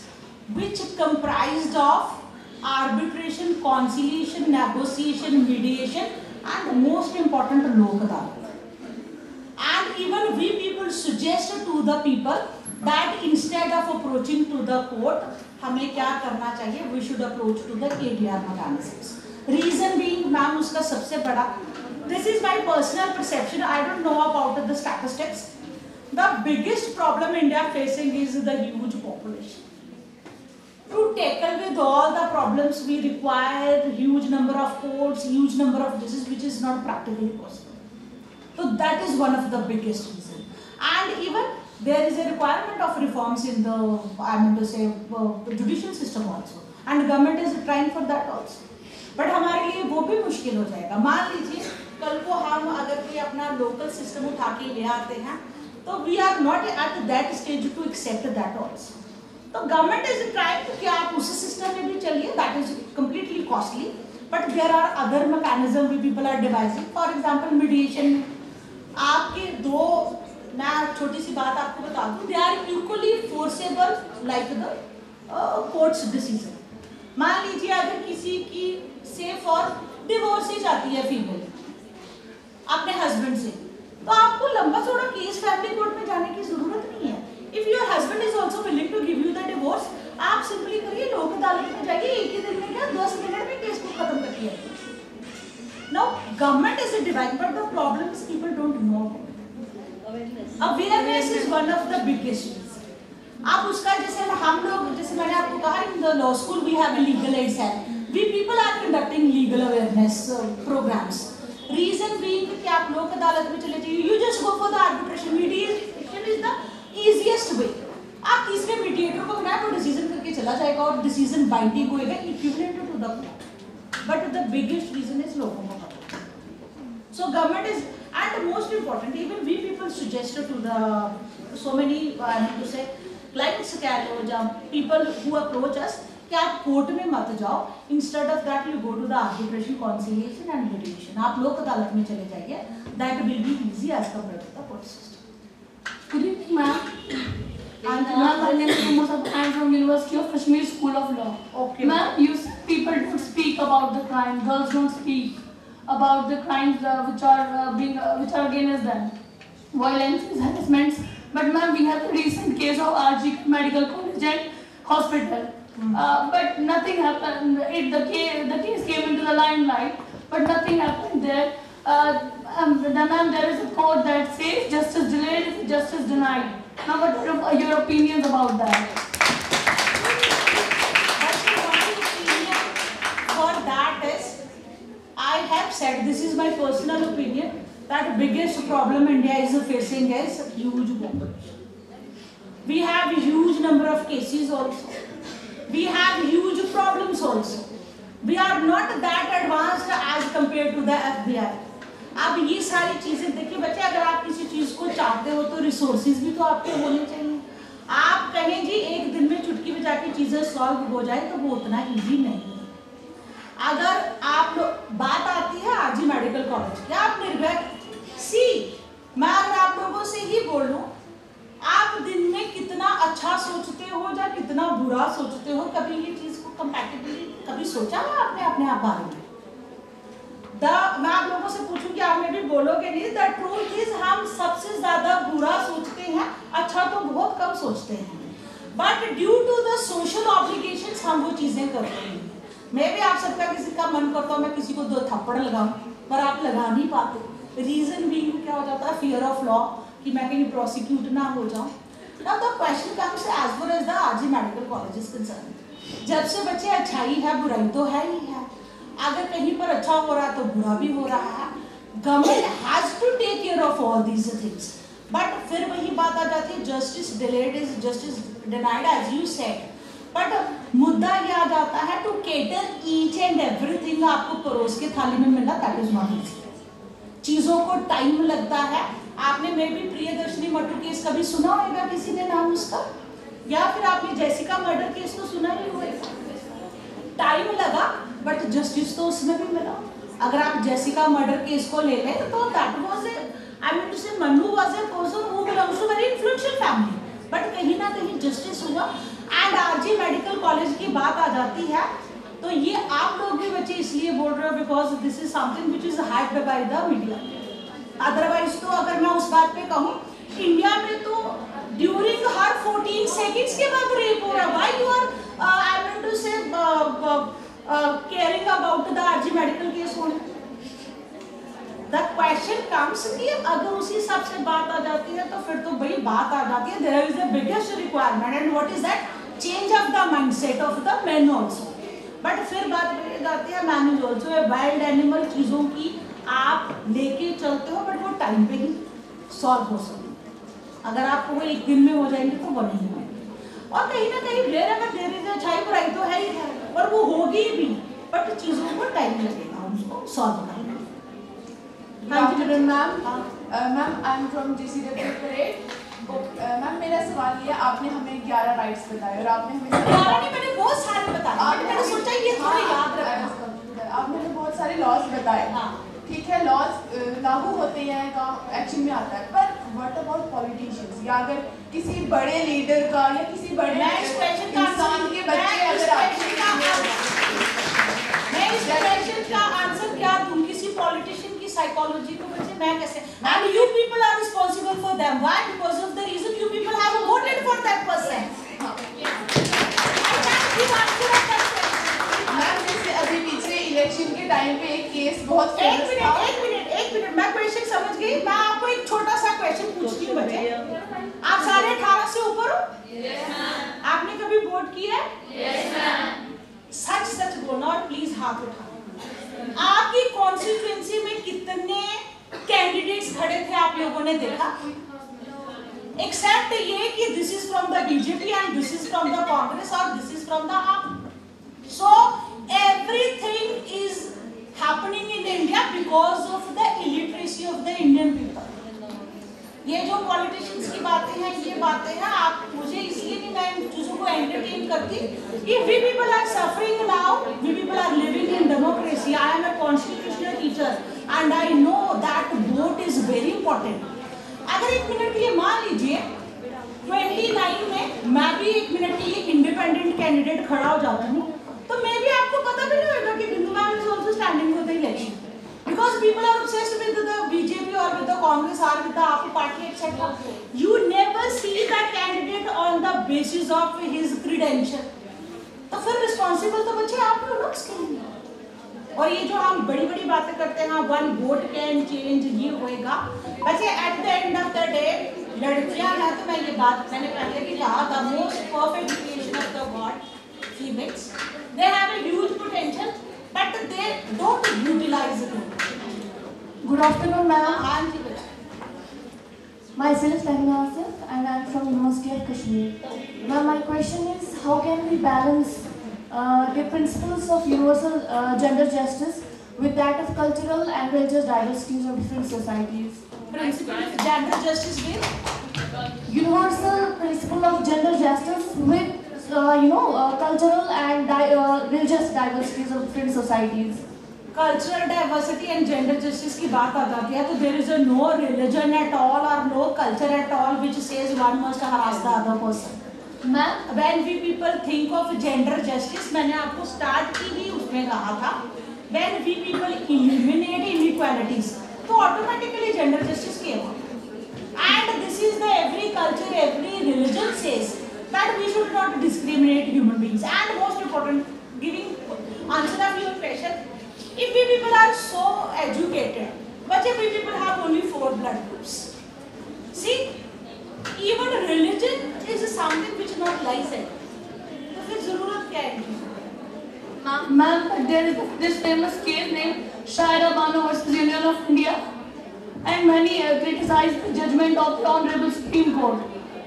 S2: which comprised of arbitration, conciliation, negotiation, mediation, and most important lok adalat. And even we people suggest to the people that instead of approaching to the court, हमें क्या करना चाहिए, we should approach to the ADR mechanisms. Reason being, ma'am उसका सबसे बड़ा, this is my personal perception, I don't know about the statistics, the biggest problem India facing is the huge population. To tackle with all the problems, we require huge number of courts, huge number of judges, which is not practically possible. So that is one of the biggest reasons. And even there is a requirement of reforms in the, I mean to say, judicial system also. And government is trying for that also. But हमारे लिए वो भी मुश्किल हो जाएगा। मान लीजिए कल को हम अगर कोई अपना लोकल सिस्टम उठा के ले आते हैं, तो we are not at that stage to accept that also. तो गवर्नमेंट इज ट्राइंग कि आप उस सिस्टम में भी चलिए, that is completely costly, but there are other mechanism we people are devising. For example mediation में आपके दो, मैं छोटी सी बात आपको बता दूं, they are equally forcible like the courts decision. मान लीजिए अगर किसी की से फॉर डिवोर्स ही जाती है फीमेल अपने हस्बैंड से, तो आपको लंबा चौड़ा केस फैमिली कोर्ट में जाने की जरूरत नहीं है। If your husband is also willing to give you the divorce, आप सिंपली करिए, लोक अदालत में जाइए, एक ही दिन में क्या 10 मिनट में केस को खत्म करिए। Now government is a divine, but the problem is people don't know. Awareness is one of the biggest reasons. आप उसका जैसे हम लोग, जैसे मैंने आपको कहा, in the law school we have a legal aid cell. We people are conducting legal awareness programs. Reason being कि आप लोक अदालत में चले जाइए, you just go for the arbitration. Mediation is the easiest way. आप तीसरे मीडिएटर को बनाए, वो डिसीजन करके चला जाएगा और डिसीजन बाइंडिंग होएगा equivalent to the court, but the biggest reason is लोगों को पता। So government is, and most important, even we people suggest to the so many से क्लाइंट्स कह लो या पीपल हु अप्रोच अस कि आप कोर्ट में मत जाओ, instead of that you go to the arbitration, conciliation and mediation. आप लोक अदालत में चले जाइए, that will be easy as compare to the court system.
S5: Good evening, ma'am. Ma'am, my name is Mohammed. I am from University of Kashmir School of Law.
S2: Okay.
S5: Ma'am, people don't speak about the crime. Girls don't speak about the crimes which are against them. Violence, harassments. But ma'am, we have the recent case of RG Medical College and Hospital. But nothing happened. The case came into the limelight, but nothing happened there. Ma'am, there is a quote that says justice delayed is justice denied. Now, what are your opinions about that?
S2: For that is, I have said, this is my personal opinion, that biggest problem India is facing is huge population. We have huge number of cases also. We have huge problems also. We are not that advanced as compared to the FBI. अब ये सारी चीजें देखिए बच्चे, अगर आप किसी चीज को चाहते हो तो रिसोर्सेज भी तो आपके होने चाहिए। आप कहें जी एक दिन में चुटकी बजा के चीजें सॉल्व हो जाए तो वो उतना इजी नहीं है। अगर आप लोग, बात आती है आरजी मेडिकल कॉलेज की, आप निर्भय सी, मैं अगर आप लोगों से ही बोल लूं, आप दिन में कितना अच्छा सोचते हो या कितना बुरा सोचते हो, कभी ये चीज को कंपैटिबली कभी सोचा है आपने अपने आप बारे में? मैं आप लोगों से पूछूं कि आप में भी बोलोगे नहीं? द ट्रूथ इज हम सबसे ज्यादा बुरा सोचते हैं, अच्छा तो बहुत कम सोचते हैं, but due to the social obligations हम वो चीजें करते हैं। मैं भी आप सबका किसी का मन करता हूँ मैं किसी को 2 थप्पड़ लगाऊं, पर आप लगा नहीं पाते। रीजन भी क्या हो जाता है, फियर ऑफ लॉ, कि मैं कहीं प्रोसिक्यूट ना हो जाऊं। Now the question comes as far as the RG medical college is concern. जब से बच्चे अच्छाई है बुराई तो है ही है, अगर कहीं पर अच्छा हो रहा है तो बुरा भी हो रहा है। Government has to take care of all these things, but फिर वही बात आ जाती है, justice delayed is justice denied as you said. But मुद्दा ये आ जाता है to cater each and everything आपको परोस के थाली में मिलना, दैट इज नॉट इजी। चीजों को टाइम लगता है। आपने मे भी प्रियदर्शनी मर्डर केस कभी सुना होगा किसी ने नाम उसका, या फिर आपने जेसिका मर्डर केस को सुना ही होगा। टाइम लगा बट जस्टिस तो उसमें भी मिला। अगर आप जेसिका मर्डर केस को ले लें तो that was I mean to say Manu was a person who belongs to very influential family, but कहीं ना कहीं जस्टिस हुआ। एंड आरजी मेडिकल कॉलेज की बात आ जाती है तो ये आप लोग भी बच्चे इसलिए बोल रहे हो because this is something which is hyped by the media. Otherwise तो अगर मैं उस बात पे कहूँ, इंडिया में तो ड्यूरिंग हर 14 सेकंड्स के बाद रेप हो रहा है। Why you are I mean to say caring about the RG medical case होने? द क्वेश्चन कम्स कि अगर उसी हिसाब से बात आ जाती है तो फिर तो बड़ी बात आ जाती है। There is the biggest requirement and what is that? Change of the mindset of the men also. But फिर बात बढ़ जाती है, man is also a wild animal. चीजों की आप लेके चलते हो बट वो टाइम पे ही सॉल्व हो सकती। अगर आपको वो एक दिन में हो जाएंगे तो वो नहीं होंगे। और कहीं ना कहीं देर अच्छाई बुराई तो है ही है, और वो होगी भी, बट चीजों को टाइम लगेगा उसको सॉल्व करने में।
S3: हाँ जी ma'am, ma'am I am from GCW parade. Ma'am मेरा सवाल ये है, आपने हमें 11 राइट्स बताए और आपने हमें
S2: 11 नहीं, मैंने बहुत सारे बताए। मैंने सोचा ये थोड़ा याद रखना।
S3: आपने हमें बहुत सारे लॉज बताए। ठीक है, लॉज लागू होते हैं, एक्शन में आता है, पर व्हाट अबाउट पॉलिटिशियंस, या अगर किसी बड़े लीडर का या किसी बड़े इंसान के बच्चे अगर
S2: आंसर क्या दूं? किसी पॉलिटिशियन की साइकोलॉजी को बच्चे मैं कैसे? And you people are responsible for them. Why? Because of the reason you people have voted for that person.
S3: Ma'am जैसे अभी पीछे इलेक्शन के टाइम पे एक केस बहुत
S2: एक मिनट मैं क्वेश्चन समझ गई। मैं आपको एक छोटा सा क्वेश्चन पूछती हूँ बच्चे। आप सारे 18 से ऊपर हो?
S6: Yes, ma'am.
S2: आपने कभी वोट किया है?
S6: Yes, ma'am.
S2: सच बोलना और प्लीज हाथ उठाना। आपकी कॉन्स्टिट्यूएंसी में कितने कैंडिडेट्स खड़े थे आप लोगों ने देखा? एक्सेप्ट ये कि this is from the BJP and this is from the Congress और दिस इज फ्रॉम द आप। So everything is happening in India because of the illiteracy of the Indian people. ये जो पॉलिटिशियंस की बातें हैं, ये बातें हैं, आप मुझे इसलिए नहीं, मैं इन चीजों को एंटरटेन करती। If we people are suffering now, we people are living in democracy. I am a constitutional teacher and I know that vote is very important. अगर एक मिनट के लिए मान लीजिए 29 में मैं भी एक मिनट के लिए इंडिपेंडेंट कैंडिडेट खड़ा हो जाता हूँ, तो मैं भी आपको पता भी नहीं होगा कि Bindu ma'am is also standing for the election, because people are obsessed with the BJP और विद द कांग्रेस और with the AAP party etcetera. You never see that candidate on the basis of his credential. तो फिर रिस्पांसिबल तो बच्चे आप लोग ना उसके लिए। और ये जो हम बड़ी बड़ी बातें करते हैं, वन वोट कैन चेंज, ये होएगा बच्चे। At the end of the day लड़कियां हैं, तो मैं ये बात मैंने पहले भी कहा, the most perfect creation of the God, females, they have a huge potential but they don't utilize it.
S5: Good afternoon, ma'am.
S2: हाँ जी बच्चे।
S5: Myself Tahina Asif and I am from University of Kashmir. Ma'am, my question is, how can we balance
S3: the principles of universal gender justice with that of cultural and religious diversities of different societies.
S2: Principle gender justice with
S3: Universal principle of gender justice with cultural and religious diversities of different societies.
S2: Cultural diversity and gender justice की बात आ जाती है तो there is no religion at all और no culture at all which says one must harass the other person.
S3: Ma'am
S2: when we people think of gender justice, मैंने आपको स्टार्ट की ही उसमें कहा था, when we people eliminate inequalities तो ऑटोमेटिकली जेंडर जस्टिस केगा। And this is the every culture every religion says that we should not discriminate human beings. And most important, giving answer of your question, if we people are so educated, but if we people have only 4 blood groups, see, even religion is something which not lies in, तो फिर जरूरत क्या है?
S5: Ma'am, there is this famous case named Shaira Bano versus Union of India, and many criticized the judgment of the Honorable Supreme Court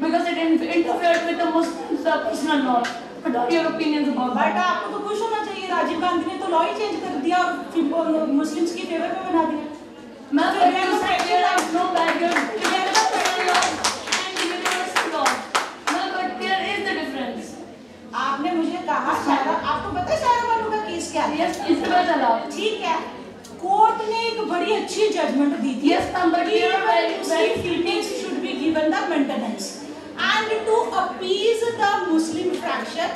S5: because it interfered with the Muslims' personal law. What are your opinions about that?
S2: But आपको तो खुश होना चाहिए, राजीव गांधी ने तो लॉ ही चेंज कर दिया और मुस्लिम्स की फेवर में बना दिया।
S5: Ma'am, but you said there is no barrier between the personal law and the universal law. Ma'am, but there is the difference.
S2: आपने मुझे कहा शायरा, आपको पता है शायरा बानो का केस क्या है?
S5: Yes, इससे पता चला।
S2: ठीक है, कोर्ट ने एक बड़ी अच्छी जजमेंट दी थी।
S5: Yes, ma'am, but there are very
S2: females should be given the maintenance, and to appease the Muslim fraction,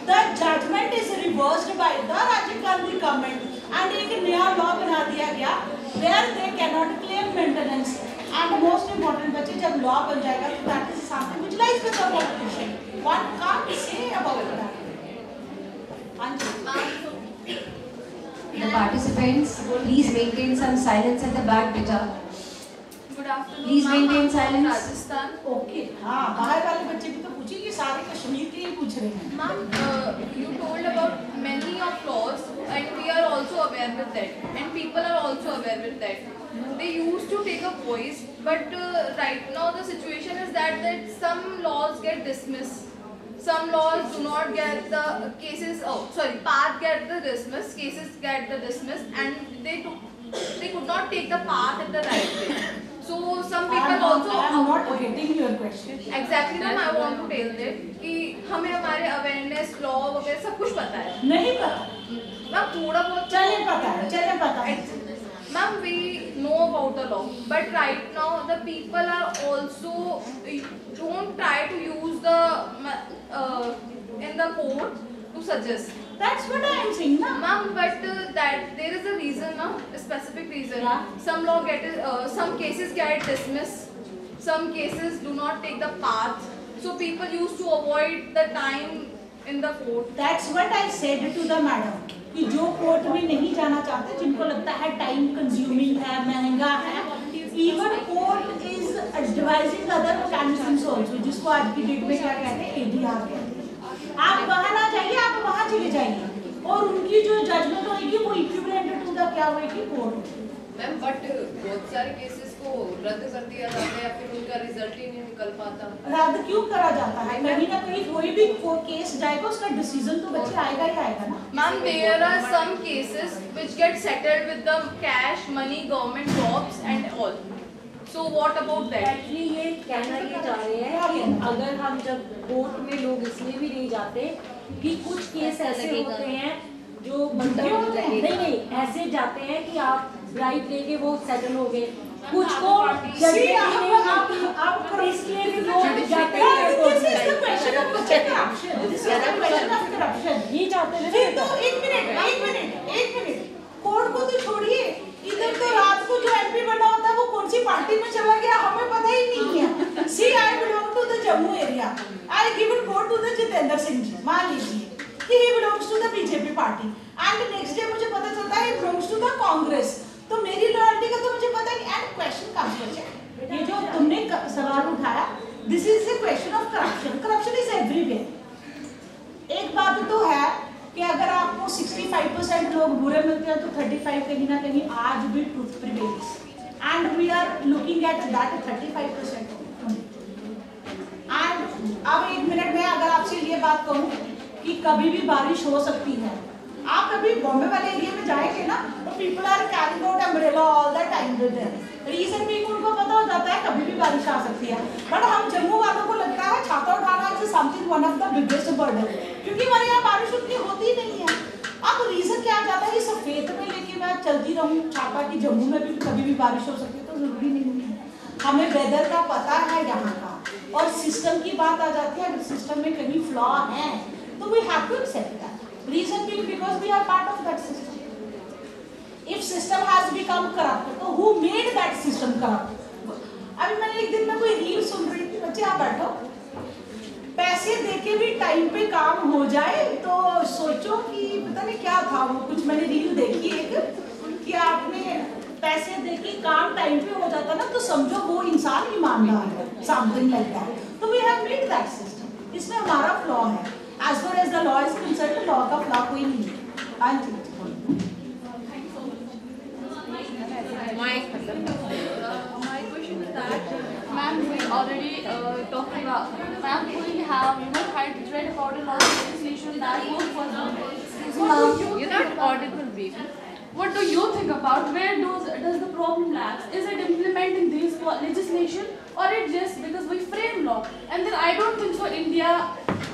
S2: the judgment is reversed by the Rajiv Gandhi government, and एक नया law बना दिया गया where they cannot claim maintenance. And most important बच्चे, जब law बन जाएगा तो that is something which lies with the politician. One can't say about that. हाँ जी।
S7: The participants, please maintain some silence at the back, beta.
S6: Good afternoon.
S7: Please maintain
S6: ma'am. I'm from
S7: silence.
S6: Rajasthan.
S2: Okay, हाँ, बाहर वाले बच्चे भी तो पूछे कि सारे कश्मीर के ही पूछ रहे हैं।
S6: Ma'am, you told about many of laws and we are also aware with that and people are also aware with that. They used to take a voice, but right now the situation is that some laws get dismissed. Some laws do not get the cases, path get the dismissed, cases get the dismissed, and they could not take the path in the right way. So some people also.
S2: I am not getting your question.
S6: Exactly, ma'am. I want to tell that कि हमें हमारे awareness law वगैरह सब कुछ पता है.
S2: नहीं पता।
S6: मैम थोड़ा बहुत
S2: चले पता है।
S6: Ma'am, we know about the law, but right now the people are also don't try to use the in the court to suggest.
S2: That's what I am saying, na.
S6: Ma'am, but that there is a reason, na, a specific reason.
S2: Yeah.
S6: Some cases get dismissed, some cases do not take the path. So people used to avoid the time in the court.
S2: That's what I said to the madam. कि जो कोर्ट में नहीं जाना चाहते, जिनको लगता है टाइम कंज्यूमिंग है, महंगा है, even court is advising other mechanisms also, जिसको आज की डेट में क्या कहते हैं, एडीआर कहते हैं। आप वहाँ ना जाइए, आप वहाँ चले जाइए और उनकी जो जजमेंट होगी वो इक्विवेलेंट टू द क्या होगी, कोर्ट।
S8: मैम बट बहुत सारे केसेस को रद्द कर दिया जाता है या फिर उनका रिजल्ट ही नहीं निकल पाता।
S2: रद्द क्यों करा जाता है? कहीं ना कहीं कोई भी केस जाएगा, उसका डिसीजन तो बच्चे आएगा ही आएगा ना।
S6: Ma'am, there are some cases which get settled with the cash, money, government jobs and all. So what about that?
S4: Actually ये कहना ये चाह रहे हैं कि अगर हम जब कोर्ट में लोग इसलिए भी नहीं जाते कि कुछ केस ऐसे होते हैं जो मतलब नहीं ऐसे जाते हैं कि आप राइट लेके वो सेटल हो गए, कुछ को इसलिए भी लोग जाते हैं। ये चाहते हैं
S2: तो एक मिनट कोर्ट को तो छोड़िए, इधर तो रात को जो एमपी बना होता है वो कौन सी पार्टी में चला गया हमें पता ही नहीं है। See I belong to the Jammu area, I given vote to the Jitendra Singh ji, मान लीजिए कि he belongs to the BJP party and next day मुझे पता चलता है he belongs to the Congress, तो मेरी लॉयल्टी का तो मुझे पता नहीं। एंड क्वेश्चन कम्स बच्चे, ये जो तुमने सवाल उठाया, this is the question of corruption. Corruption is everywhere. एक बात तो है कि अगर आपको 65% लोग बुरे मिलते हैं तो 35 कहीं ना कहीं आज भी truth prevails and we are looking at that 35%। And अब एक मिनट में अगर आपसे ये बात कहूँ कि कभी भी बारिश हो सकती है। आप कभी बॉम्बे वाले एरिया में जाएंगे ना तो people are carrying out umbrella all the time with them. Reason भी उनको पता हो जाता है कभी भी बारिश आ सकती है। बट हम जम्मू वालों को लगता है छाता उठाना is something one of the biggest burden, क्योंकि हमारे यहाँ बारिश उतनी होती नहीं है। अब रीजन क्या आ जाता है, इस फेथ में लेके मैं चलती रहूँ छाता कि जम्मू में भी कभी भी बारिश हो सकती है, तो जरूरी नहीं है। हमें वेदर का पता है यहाँ का, और सिस्टम की बात आ जाती है, अगर सिस्टम में कहीं फ्लॉ है तो we have to accept that. Reason being because we are part of that system. If system has become corrupt, तो who made that system corrupt? अभी मैंने एक दिन में कोई रील सुन रही थी, बच्चे आप बैठो, पैसे देके भी टाइम पे काम हो जाए तो सोचो कि पता नहीं क्या था वो, कुछ मैंने रील देखी एक कि आपने पैसे देके काम टाइम पे हो जाता ना तो समझो वो इंसान ईमानदार है, समथिंग लाइक दैट। तो we have made that system, इसमें हमारा फ्लॉ है। As far as the law is concerned, law का फ्लॉ कोई नहीं है।
S6: My question is that, ma'am, we already talked about, ma'am, we have had read about a lot of legislation that works for women. You're not audible, baby. What do you think about where does the problem lies? Is it implementing this legislation, or it just because we frame law? And then I don't think so India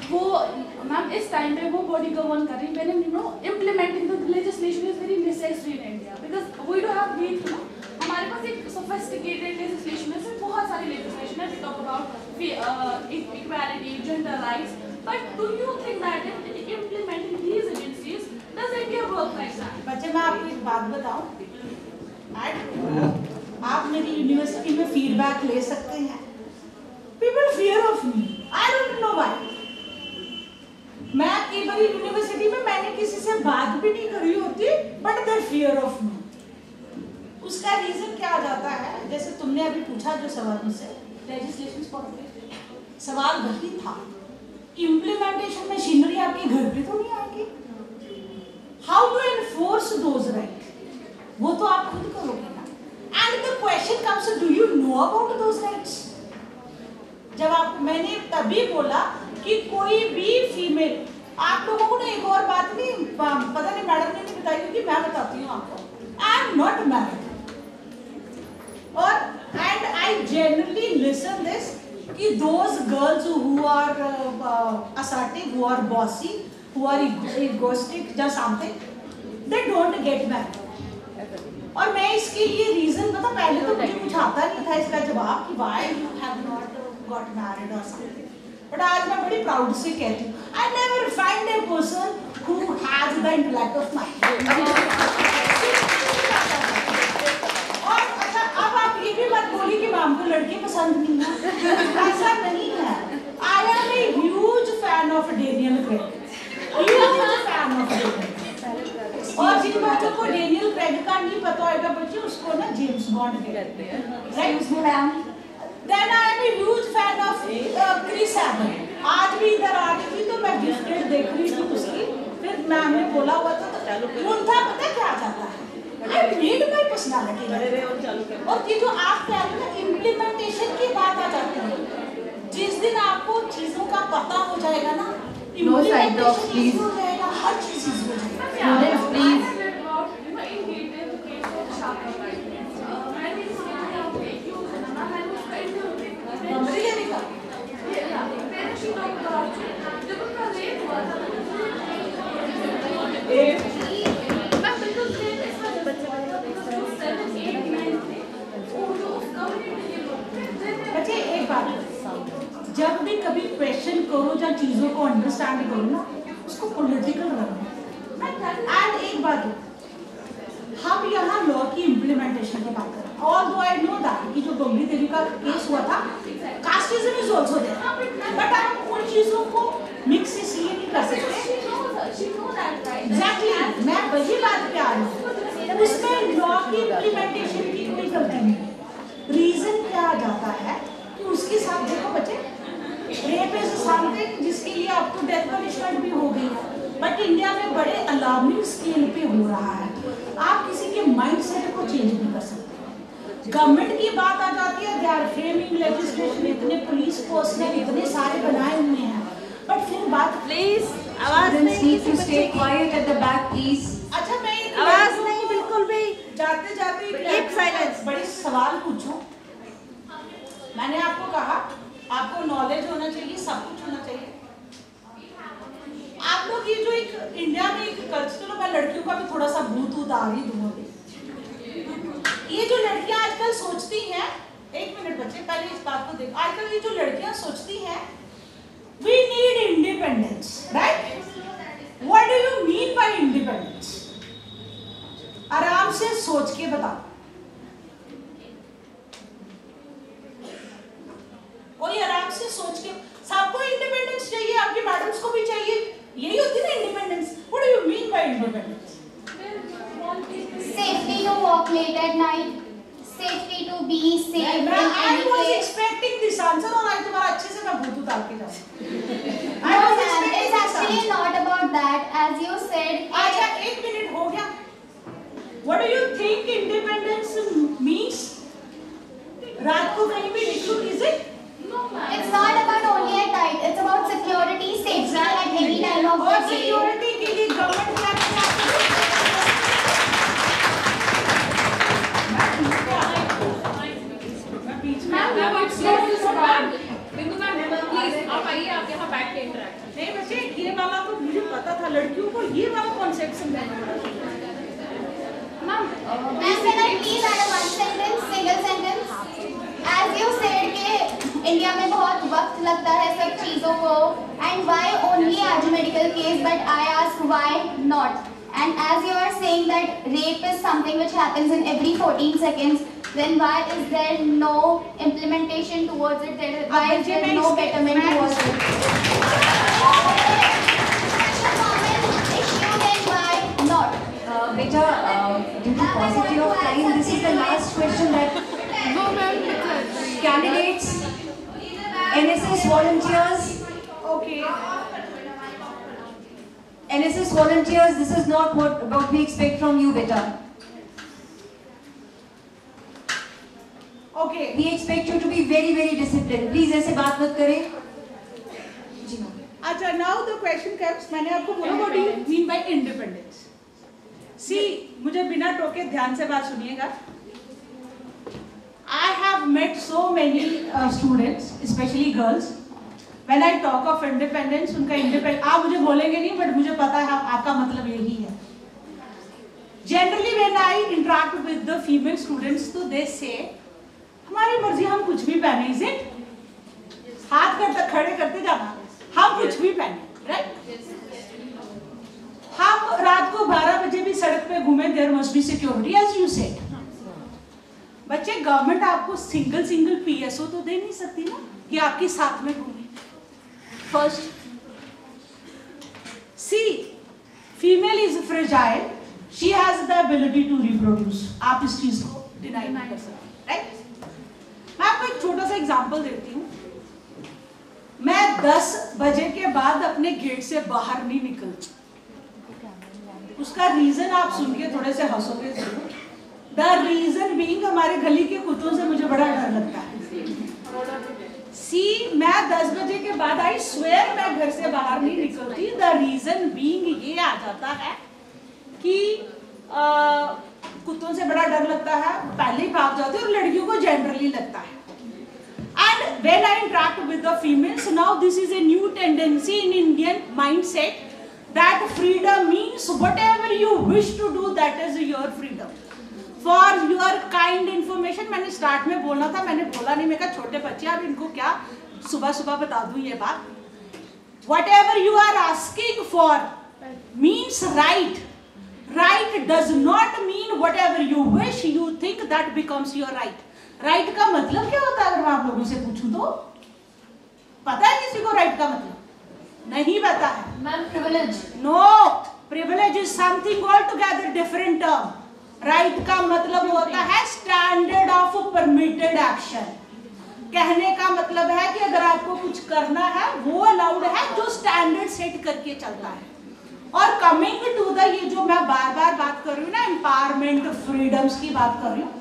S6: वो मैम इस टाइम पे वो बॉडी गवर्न कर रही है। मैंने implementing the legislation is very necessary in India because we do have need to, हमारे पास एक sophisticated legislation है, सिर्फ बहुत सारी legislation है, we talk about equality, gender rights, but do you think that in implementing these agencies does India work like that?
S2: बच्चे मैं आपको एक बात बताऊं, आप मेरी यूनिवर्सिटी में फीडबैक ले सकते हैं। People fear of me, I don't know why। मैं कई बार यूनिवर्सिटी में मैंने किसी से बात भी नहीं करी होती, but they fear of me. उसका रीजन क्या आ जाता है, जैसे तुमने अभी पूछा जो सवाल मुझसे, लेजिस्लेशन सवाल वही था, इम्प्लीमेंटेशन मशीनरी आपके घर पे तो नहीं आएगी, how to enforce those right, वो तो आप खुद करोगे ना। And the question comes, do you know about those rights? जब आप, मैंने तभी बोला कि कोई भी फीमेल, आप लोगों को ना एक और बात नहीं पता नहीं मैडम ने नहीं बताई क्योंकि मैं बताती हूँ आपको, आई एम नॉट मैरिड, और and I generally listen this कि those girls who are assertive, who are bossy, who are egoistic या something, they don't get married. और मैं इसके लिए रीजन पता, पहले तो मुझे कुछ आता नहीं था इसका जवाब कि why you have not got married और समथिंग, बट आज मैं बड़ी प्राउड से कहती हूँ, I never find A person who has the intellect of mind. और अच्छा, अब आप ये भी मत बोलिए कि मैम को लड़के पसंद नहीं है, ऐसा नहीं है। I am a huge fan of Daniel Craig, huge fan of Daniel. और जिन बच्चों को डेनियल क्रेग का नहीं पता होगा बच्चे, उसको ना जेम्स बॉन्ड कहते हैं, right? Then I am a huge fan of Chris Evans। आज भी इधर आ रही थी तो मैं गिफ्टेड देख रही थी उसकी, फिर मैम ने बोला हुआ था तो उनका पता क्या जाता है, I made my personality। और ये जो आप कह रहे हो ना इम्प्लीमेंटेशन की बात आ जाती है, जिस दिन आपको चीजों का पता हो जाएगा ना, इम्प्लीमेंटेशन इजी हो जाएगा, हर चीज इजी हो जाएगा। प्लीज बच्चे एक बात, जब भी कभी क्वेश्चन करो या चीजों को अंडरस्टैंड करो ना, उसको पॉलिटिकल रखो। एंड एक बात, हम यहाँ लॉ की इम्प्लीमेंटेशन की बात कर रहे हैं, ऑल्दो आई नो दैट कि जो गंभीर देवी का केस हुआ था, casteism is also there, but हम उन चीजों को मिक्स इसलिए नहीं कर सकते। एग्जैक्टली, मैं वही बात पे आ रही हूँ, उसमें लॉ की इम्प्लीमेंटेशन की कोई गलती नहीं। रीजन क्या आ जाता है कि उसके साथ देखो बच्चे, रेप इज समथिंग जिसके लिए अब तो डेथ पनिशमेंट भी हो गई है, बट इंडिया में बड़े अलार्मिंग स्केल पे हो रहा है। आप किसी के माइंडसेट को चेंज नहीं कर सकते। गवर्नमेंट की बात आ जाती है, दे आर फ्रेमिंग लेजिस्लेशन, इतने पुलिस पर्सनल इतने सारे बनाए हुए हैं, बट फिर बात
S6: please
S7: Students need to stay quiet at the back, please.
S2: अच्छा मैं
S4: आवाज नहीं बिल्कुल भी।
S2: जाते जाते
S4: Keep silence.
S2: बड़ी सवाल पूछूं। मैंने आपको कहा आपको नॉलेज होना चाहिए, सब कुछ होना चाहिए। आप लोग ये जो एक इंडिया में एक कल्चर, मैं लड़कियों का भी थोड़ा सा भूत उतार ही दूंगी। ये जो लड़कियां आजकल सोचती हैं, एक मिनट बच्चे पहले इस बात को देखो, आजकल ये जो लड़कियां सोचती हैं we need independence, right? What do you mean by independence? आराम से सोच के बताओ। कोई आराम से सोच के, सबको इंडिपेंडेंस चाहिए, आपकी मैडम्स को भी चाहिए, यही होती है ना independence. What do you mean by independence?
S9: Safety to walk late at night, safety to be safe in
S2: I
S9: any
S2: was
S9: place.
S2: expecting this answer और आज तुम्हारा अच्छे से मैं भूत उतार के जाऊँ।
S9: No, ma'am, it's actually not about that. As you said,
S2: अच्छा एक मिनट हो गया। What do you think independence means? रात को कहीं भी निकलूं, is it?
S9: it's not about only at night. It's about security, safety at any time of the
S2: और
S9: day.
S2: सिक्योरिटी के लिए गवर्नमेंट क्या
S1: बिंदु मैम प्लीज आप आइए, आप यहाँ बैठ के इंटरेक्ट।
S2: नहीं बच्चे, ये वाला तो मुझे पता था, लड़कियों को ये वाला कॉन्सेप्ट समझाना पड़ा।
S9: Ma'am, can I please add a one sentence, single sentence? As you said कि इंडिया में बहुत वक्त लगता है सब चीज़ों को, and why only आज medical case, but I ask why not? And as you are saying that rape is something which happens in every 14 seconds, then why is there no implementation towards it? Why is there no betterment towards it? Issue, then why not?
S7: Beta, due to paucity of time, this is the last question that candidates, NSS volunteers,
S2: Okay.
S7: NSS volunteers, this is not what we expect from you, beta.
S2: Okay.
S7: We expect you to be very, very disciplined. Please ऐसे बात मत करें। जी मैम।
S2: अच्छा, now the question comes, मैंने आपको बोला what do you mean by independence? See, मुझे बिना टोके ध्यान से बात सुनिएगा। I have met so many students, especially girls. When I talk of independence, उनका independence, आप मुझे बोलेंगे नहीं, but मुझे पता है आपका मतलब यही है। Generally, when I interact with the female students, तो they say, हमारी मर्जी, हम कुछ भी पहने, is it? हाथ करते खड़े करते जाना, हम कुछ भी पहने, right? हम रात को 12 बजे भी सड़क पे घूमे, there must be security, as you said. बच्चे, गवर्नमेंट आपको सिंगल PSO तो दे नहीं सकती ना कि आपके साथ में घूमे। First, see, female is fragile, she has the ability to reproduce. आप इस चीज को डिनाई नहीं कर सकते, राइट? मैं आपको एक छोटा सा एग्जांपल देती हूँ। मैं 10 बजे के बाद अपने गेट से बाहर नहीं निकलती। उसका रीजन आप सुन के थोड़े से हंसोगे जरूर। द रीजन बीइंग, हमारे गली के कुत्तों से मुझे बड़ा डर लगता है। सी, मैं 10 बजे के बाद, आई स्वेयर, मैं घर से बाहर नहीं निकलती। द रीजन बीइंग ये आ जाता है कि कुत्तों से बड़ा डर लगता है, पहले ही भाग जाते हैं, और लड़कियों को जनरली लगता है। And when I interact with the females, now this is a new tendency in Indian mindset that freedom means whatever you wish to do, that is your freedom. For your kind information, मैंने स्टार्ट में बोलना था, मैंने बोला नहीं। मैं कहा छोटे बच्चे, अब इनको क्या सुबह सुबह बता दूं ये बात। Whatever you are asking for means right. Right does not mean whatever you wish, you think that becomes your right. Right का मतलब क्या होता है? अगर मैं आप लोगों से पूछूं तो पता है किसी को right का मतलब? नहीं पता है।
S5: Ma'am, privilege.
S2: No, privilege is something altogether different term. Right का मतलब होता है स्टैंडर्ड ऑफ परमिटेड एक्शन। कहने का मतलब है कि अगर आपको कुछ करना है वो अलाउड है, जो स्टैंडर्ड सेट करके चलता है। और कमिंग टू द, ये जो मैं बार बार बात कर रही हूँ ना, एम्पावरमेंट, फ्रीडम्स की बात कर रही हूँ।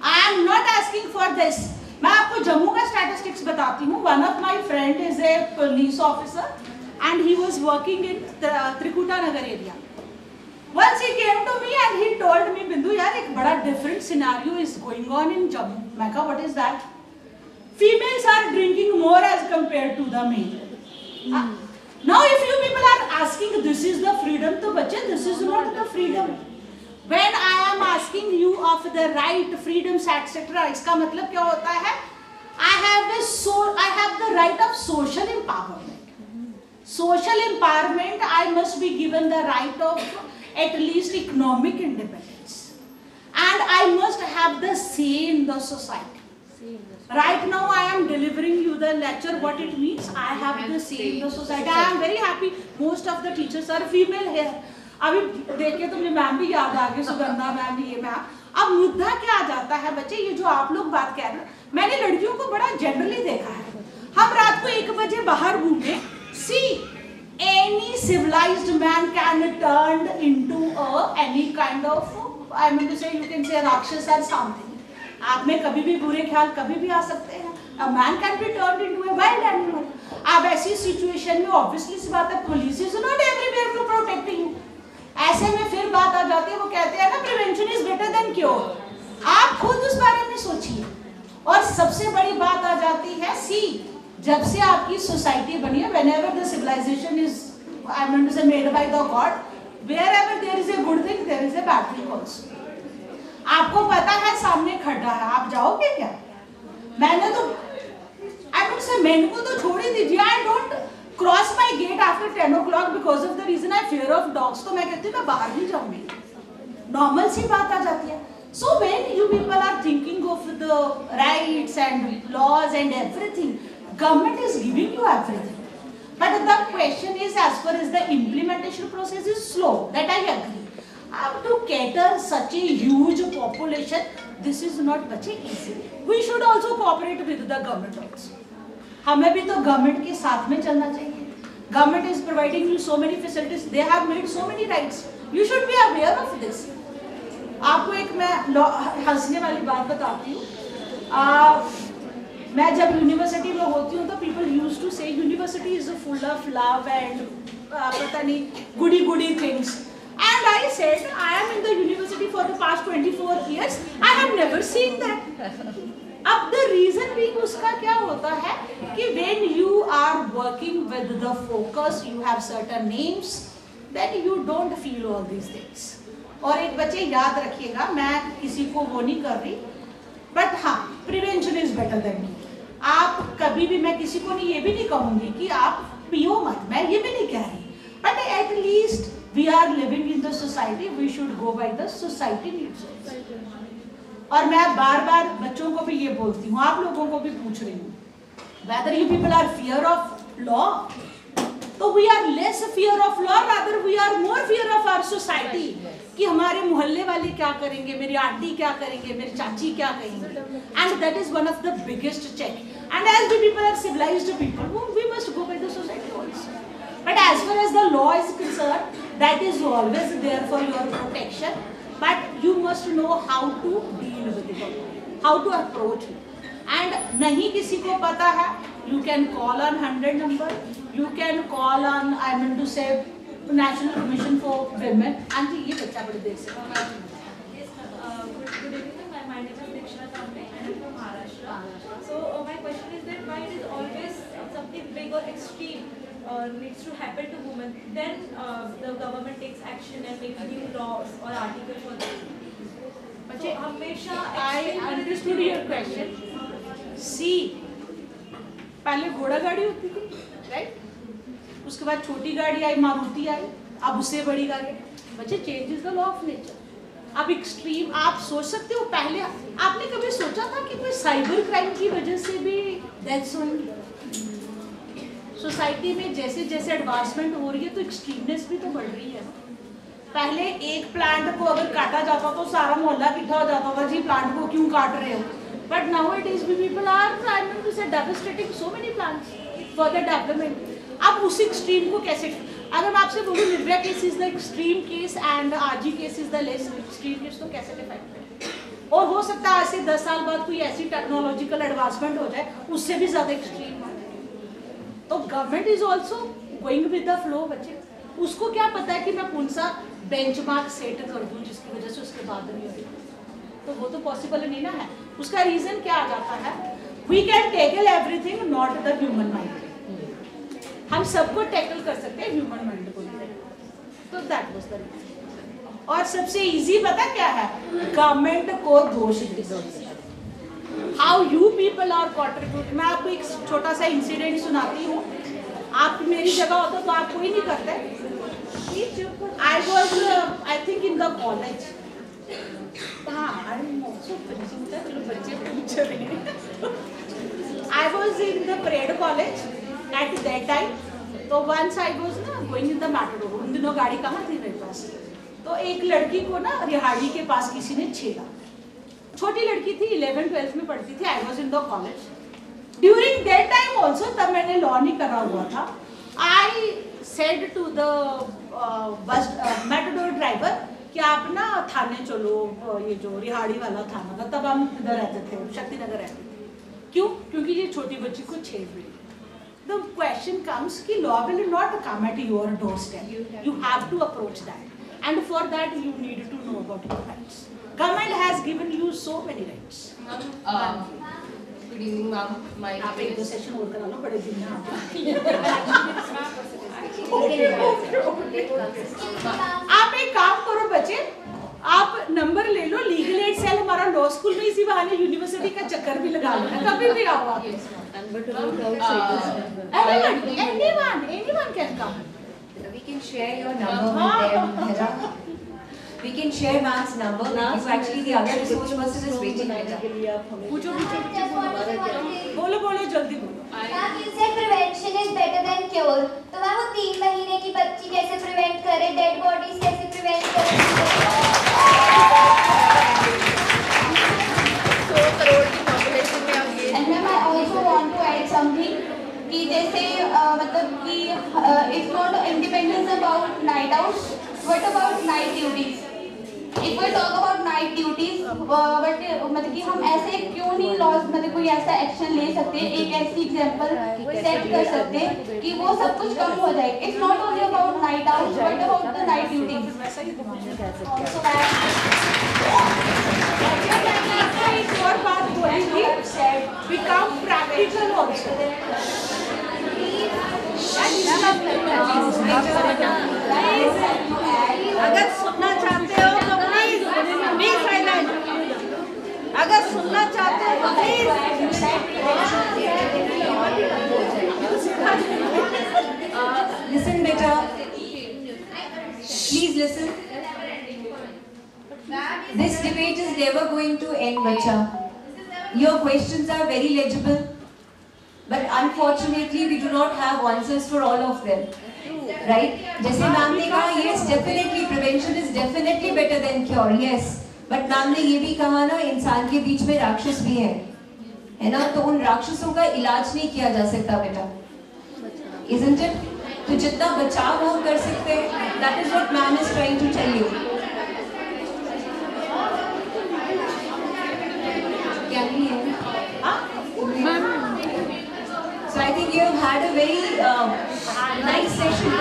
S2: आई am not asking for this. मैं आपको जम्मू का स्टैटिस्टिक्स बताती हूँ। One of my friend is a police officer and he was working in Trikuta Nagar area. Once he came to me and he told me, Bindu, yaar, ek bada different scenario is going on in Jammu. मैं कहा, what is that? Females are drinking more as compared to the male. Now if you people are asking, this is the freedom, तो बच्चे, this is not the freedom. When I am asking you of the right, freedoms, etc., इसका मतलब क्या होता है? I have the right of social empowerment. Social empowerment, I must be given the right of at least economic independence. And I must have the say in the society. Right now I am delivering you the lecture, what it means. I have the say in the society. I am very happy. Most of the teachers are female here. अभी देखिए तो मुझे मैम भी याद आ गई, सुगंधा मैम, ये मैम. अब मुद्दा क्या आ जाता है बच्चे, ये जो आप लोग बात कह रहे हैं, मैंने लड़कियों को बड़ा जनरली देखा है. हम रात को 1 बजे बाहर घूमे. See, any civilized man can turn into any kind of, I mean to say, you can say Rakshas or something. आप में कभी भी बुरे ख्याल कभी भी आ सकते हैं. A man can be turned into a wild animal. अब ऐसी सिचुएशन में ऑब्वियसली सी बात है, police is not everywhere to protect you. ऐसे में फिर बात आ जाती है, वो कहते हैं ना, prevention is better than cure. आप खुद उस बारे में सोचिए. और सबसे बड़ी बात आ जाती है, सी, जब से आपकी सोसाइटी बनी है, whenever the civilization is, I mean to say, made by the God, wherever there is a good thing, there is a bad thing also. आपको पता है सामने खड्डा है, आप जाओगे क्या? मैंने तो, I mean to say, मैंने को तो छोड़ ही दीजिए. I don't cross my gate after 10 o'clock because of the reason I fear of dogs. तो मैं कहती हूँ मैं बाहर नहीं जाऊँगी. नॉर्मल सी बात आ जाती है. So when you people are thinking of the rights and laws and everything, government is giving you everything. But the question is, as far as the implementation process is slow, that I agree. To cater such a huge population, this is not much easy. We should also cooperate with the government also. हमें भी तो गवर्नमेंट के साथ में चलना चाहिए. Government is providing you so many facilities. They have made so many rights. You should be aware of this. आपको एक मैं हंसने वाली बात बताती हूँ. मैं जब यूनिवर्सिटी में होती हूँ तो people used to say university is full of love and पता नहीं goody things. And I said, I am in the university for the past 24 years. I have never seen that. अब the reason being उसका क्या होता है कि when you are working with the focus, you have certain names, then you don't feel all these things. और एक बच्चे याद रखिएगा, मैं किसी को वो नहीं कर रही, but हाँ, prevention is better than me. आप कभी भी, मैं किसी को नहीं, ये भी नहीं कहूँगी कि आप पियो मत, मैं ये भी नहीं कह रही, but at least we are living in the society, we should go by the society needs. और मैं बार बार बच्चों को भी ये बोलती हूँ, आप लोगों को भी पूछ रही हूँ, whether you people are fear of law, तो we are less fear of law, rather we are more fear of our society. कि हमारे मोहल्ले वाले क्या करेंगे, मेरी आंटी क्या करेंगे, मेरी चाची क्या कहेंगे. And that is one of the biggest check. And as we people are civilized people, we must go by the society also. But as far as the law is concerned, that is always there for your protection. But you must know how to deal with it, how to approach it. And नहीं किसी को पता है, you can call on 100 number, you can call on, I mean to say, National Commission for Women. And ये बच्चा बड़े देर से.
S10: Good evening. My name is Dikshana Kamble and I'm from Maharashtra. So my question is that why it is always something big or extreme needs to happen to women, then the government takes action and makes new laws or articles for them. So हमेशा
S2: I understood your question. See, पहले घोड़ा गाड़ी होती थी, right? उसके बाद छोटी गाड़ी आई, मारुति आई, अब उससे बड़ी गाड़ी. बच्चे, change is the law of nature. अब एक्सट्रीम आप सोच सकते हो, पहले आपने कभी सोचा था कि कोई साइबर क्राइम की वजह से भी डेथ्स होंगी? सोसाइटी में जैसे जैसे एडवांसमेंट हो रही है तो एक्सट्रीमनेस भी तो बढ़ रही है. पहले एक प्लांट को अगर काटा जाता तो सारा मोहल्ला इकट्ठा हो जाता था, जी प्लांट को क्यों काट रहे हो. But now it is people are trying to say devastating so many plants for the development. अब उस एक्सट्रीम को कैसे, अगर मैं आपसे बोलूँ Nirbhaya case is the extreme case and RG case is the less extreme case, तो कैसे डिफाइन करें? और हो सकता है आज से 10 साल बाद कोई ऐसी टेक्नोलॉजिकल एडवांसमेंट हो जाए उससे भी ज्यादा एक्सट्रीम हो जाए. तो government is also going with the flow बच्चे, उसको क्या पता है कि मैं कौन सा बेंचमार्क सेट कर दूं जिसकी वजह से उसके बाद नहीं होगी, तो वो तो पॉसिबल नहीं ना है। उसका रीजन क्या आ जाता है, we can tackle everything not the human mind. हम सबको टैकल कर सकते हैं, ह्यूमन माइंड को नहीं। तो दैट वाज द रीजन। और सबसे इजी पता क्या है, गवर्नमेंट को दोष दे, how you people are contribute. मैं आपको एक छोटा सा इंसिडेंट सुनाती हूँ, आप मेरी जगह होता तो आप कोई नहीं करते। I was I think in the college. I'm also बच्चे पूछ रहे हैं। I was in the parade college at that time. तो once I was ना going in the matador, उन दिनों गाड़ी कहाँ थी मेरे पास, तो एक लड़की को ना रिहाड़ी के पास किसी ने छेड़ा। छोटी लड़की थी, 11th-12th में पढ़ती थी। I was in the college. During that time also, तब मैंने लॉ नहीं करा हुआ था। I said to the bus matador driver कि आप ना थाने चलो, ये जो रिहाड़ी वाला थाना था, तब हम इधर रहते थे, शक्ति नगर रहते थे। क्यों? क्योंकि ये छोटी बच्ची को छेड़ रही। The question comes कि law will not come at your doorstep. You have to approach that, and for that you need to know about your rights. Government has given you so many rights.
S8: Good evening, ma'am.
S2: आप एक दो सेशन और करा लो, बड़े दिन में आप एक काम करो बच्चे, आप नंबर ले लो, लीगल एड सेल हमारा लॉ स्कूल में, इसी बहाने यूनिवर्सिटी का चक्कर भी लगा लो, कभी भी आओ आप। Anyone can come.
S7: We can share your number with them, Hera. We can share ma'am's number with you. Actually, the other resource person is waiting with her.
S2: पूछो बोलो जल्दी बोलो।
S9: Ma'am you said prevention is better than cure, तो मैम वो 3 महीने की बच्ची कैसे प्रिवेंट करे, डेड बॉडीज कैसे प्रिवेंट करे?
S6: 100 करोड़ की पॉपुलेशन में अब ये।
S9: And ma'am I also want to add something कि जैसे मतलब कि it's not independence about night out, what about night duties? If we talk about night duties, but मतलब कि हम ऐसे क्यों नहीं लॉस, मतलब कोई ऐसा एक्शन ले सकते हैं, एक ऐसी एग्जांपल सेट कर सकते हैं कि वो सब कुछ कम हो जाए। It's not only about night out, but about the night duties.
S2: एक और बात बोली थी, become practical also.
S4: अगर सुनना चाहते हो तो प्लीज बी साइलेंट। अगर सुनना चाहते हो तो please.
S7: Listen beta, please listen. This debate is never going to end, bacha. Your questions are very legible, but unfortunately we do not have answers for all of them. Right? जैसे मैम ने कहा, yes, definitely prevention is definitely better than cure, yes. But ma'am ने ये भी कहा ना, इंसान के बीच में राक्षस भी हैं, है ना? तो उन राक्षसों का इलाज नहीं किया जा सकता बेटा, isn't it? तो जितना बचाव हम कर सकते हैं, that is what ma'am is trying to tell you. क्या नहीं है? So I think you have had a very nice session.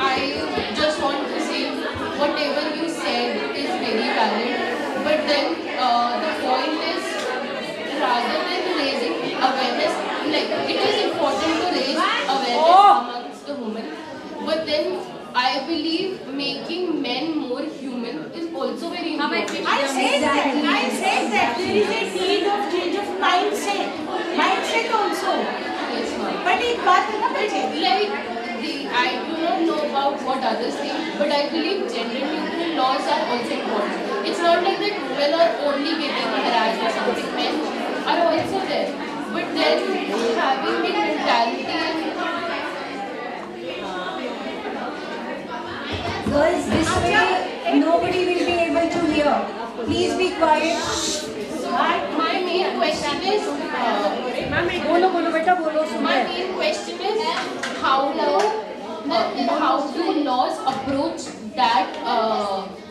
S8: I just want to say whatever you said is very valid, but then the point is, rather than raising awareness, like it is important to raise awareness amongst the women, but then I believe making men more human is also very important.
S2: I said that there is a need of change of mindset also.
S8: Yes, ma'am.
S2: But एक बात है ना बच्चे,
S8: Like I do not know about what others think, but I believe gender neutral laws are also important. It's not like that women are only getting harassed or something. Men are also there, but then having the mentality and
S7: Girls, this way nobody will be able to hear. Please be quiet.
S8: my main question is
S4: बोलो बेटा बोलो।
S8: my main question is how do laws approach that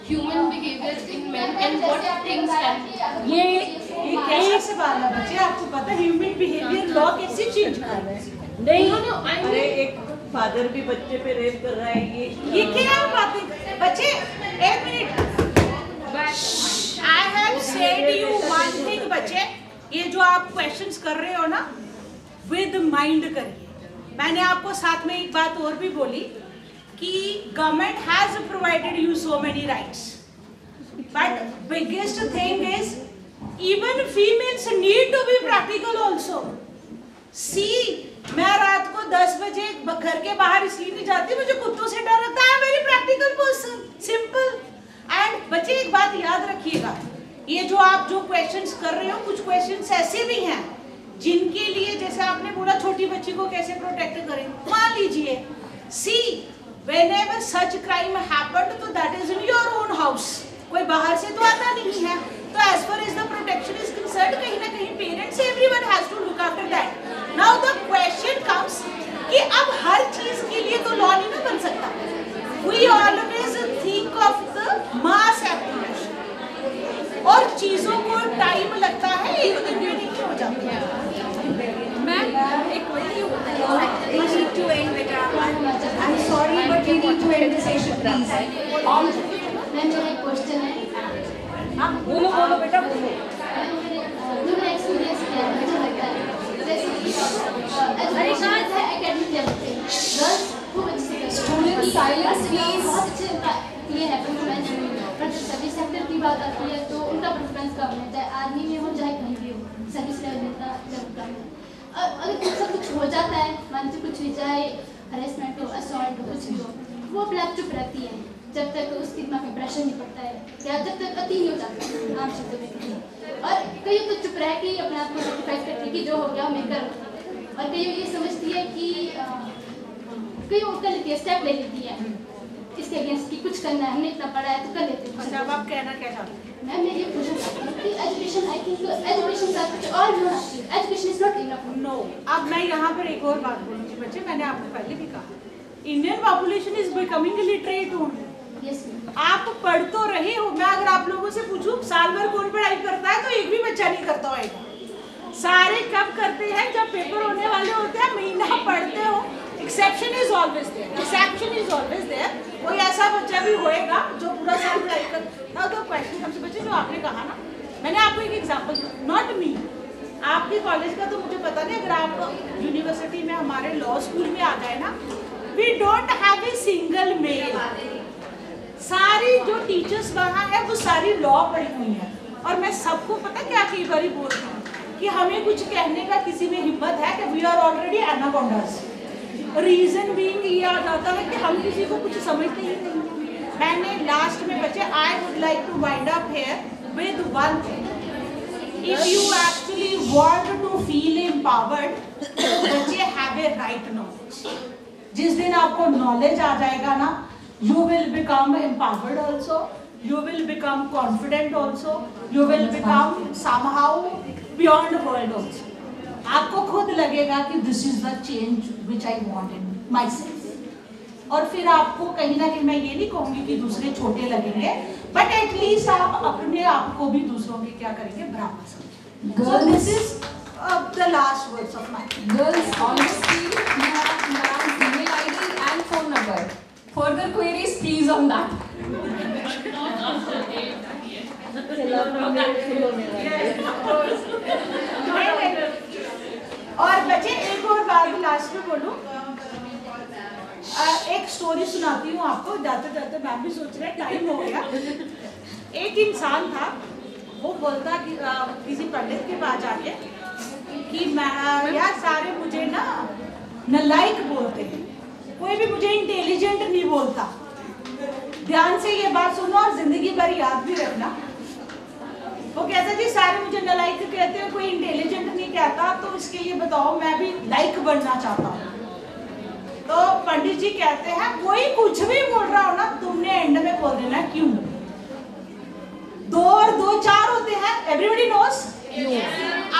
S8: human behavior in men and what things can
S2: ये कैसा सवाल है बच्चे, आपको पता है ह्यूमन बिहेवियर लॉ कैसे चेंज कर रहे हैं?
S4: नहीं,
S2: अरे एक फादर भी बच्चे पे रेप कर रहा है, ये क्या बातें बच्चे। एक minute, I have said you one thing बच्चे, ये जो आप क्वेश्चंस कर रहे हो ना, विद माइंड करिए। मैंने आपको साथ में एक बात और भी बोली कि government has provided you so many rights, but biggest thing is even females need to be practical also. See, मैं रात को 10 बजे घर के बाहर इसलिए नहीं जाती, मुझे कुत्तों से डर लगता है। Very practical person, simple. And बच्चे एक बात याद रखिएगा, ये जो आप जो क्वेश्चंस कर रहे हो, कुछ क्वेश्चंस ऐसे भी हैं जिनके लिए, जैसे आपने बोला छोटी बच्ची को कैसे प्रोटेक्ट करें, मान लीजिए सी whenever such crime happened, तो that is in your own house, कोई बाहर से तो आता नहीं है। तो as far as the protection is concerned, कहीं ना कहीं parents, everyone has to look after that. Now the question comes कि अब हर चीज के लिए तो लॉ नहीं ना बन सकता। We always think of the mass application, और चीजों को टाइम लगता है, एक दिन में नहीं हो जाती है।
S7: We need to end, beta. I'm sorry, but we need to end the session, please.
S3: मेरा एक क्वेश्चन है।
S4: बोलो बोलो बेटा बोलो।
S3: जो मैंने एक्सपीरियंस किया है, मुझे लगता है जैसे कि एजुकेशन है एकेडमिक लेवल पे, गर्ल्स खूब अच्छे से
S1: स्टूडेंट साइलेंस प्लीज।
S3: बहुत अच्छे ये है परफॉर्मेंस, बट सर्विस सेक्टर की बात आती है तो उनका परफॉर्मेंस कम है, चाहे आर्मी में हो चाहे कहीं भी हो, सर्विस लेवल में कम है। अगर सब कुछ हो जाता है, मान लीजिए कुछ भी, चाहे हरेसमेंट हो, असॉल्ट हो, कुछ भी हो, वो अपने आप चुप रहती है जब तक उसके दिमाग में प्रेशर नहीं पड़ता है, या जब तक अति नहीं हो जाता है, आम शब्दों में कहीं। और कई तो चुप रह के अपने आप को सेटिस्फाइड करती है कि जो हो गया मैं कर, और कई ये समझती है कि कई वो कर लेती है, स्टेप ले लेती है इसके अगेंस्ट कि कुछ करना है, हमने इतना पढ़ा है तो कर लेते हैं।
S2: अच्छा, अब आप कहना क्या चाहते हैं?
S3: मैम मैं ये पूछना चाहती हूँ कि एजुकेशन, आई थिंक एजुकेशन का कुछ और भी होना चाहिए, education is not enough.
S2: No, अब मैं यहाँ पर एक और बात बोलूँगी बच्चे, मैंने आपको पहले भी कहा, Indian population is becoming literate only. आप पढ़ तो रहे हो, मैं अगर आप लोगों से पूछूं साल भर कौन पढ़ाई करता है, तो एक भी बच्चा नहीं करता होगा। सारे कब करते हैं? जब पेपर होने वाले होते हैं, महीना पढ़ते हो। Exception is always there, exception is always there. कोई ऐसा बच्चा भी होएगा जो पूरा साल पढ़ाई करता। तो क्वेश्चन हमसे बच्चे, जो आपने कहा ना, मैंने आपको एक एग्जाम्पल, नॉट मी, आपके कॉलेज का तो मुझे पता नहीं, अगर आप यूनिवर्सिटी में हमारे लॉ स्कूल में आ जाए ना, we don't have a single male. सारी जो टीचर्स वहाँ है वो सारी लॉ पढ़ी हुई है, और मैं सबको पता क्या कई बार बोलती हूँ कि हमें कुछ कहने का किसी में हिम्मत है कि we are already anacondas. Reason being ये आ जाता है कि हम किसी को कुछ समझते ही नहीं। मैंने लास्ट में बच्चे, I would like to wind up here with one thing, if you actually want to feel empowered, बच्चे हैव ए राइट नॉलेज। जिस दिन आपको नॉलेज आ जाएगा ना, you will become empowered also, you will become confident also, you will become somehow beyond the world also. आपको खुद लगेगा कि this is the change which I want in myself. और फिर आपको कहीं ना कहीं, मैं ये नहीं कहूँगी कि दूसरे छोटे लगेंगे, but at least आप अपने आप को भी दूसरों के क्या करेंगे, बराबर समझेंगे। So this is the last words of mine.
S1: Girls, on the screen you have ma'am's email ID and phone number. Further queries, please on that.
S2: और बच्चे एक और बात लास्ट में बोलूं, एक स्टोरी सुनाती हूँ आपको। जाते जाते मैं भी सोच रहा, टाइम हो गया। एक इंसान था, वो बोलता कि किसी पंडित के पास जाके कि मैं यार सारे मुझे ना नालायक बोलते हैं, कोई भी मुझे इंटेलिजेंट नहीं बोलता। ध्यान से ये बात सुनो और जिंदगी भर याद भी रखना। वो कहता जी सारे मुझे नालायक कहते हैं, कोई इंटेलिजेंट नहीं कहता, तो इसके लिए बताओ मैं भी लाइक बनना चाहता हूँ। तो पंडित जी कहते हैं कोई कुछ भी बोल रहा हो ना, तुमने एंड में बोल देना क्यों। 2 और 2 4 होते हैं, एवरीबॉडी नोस।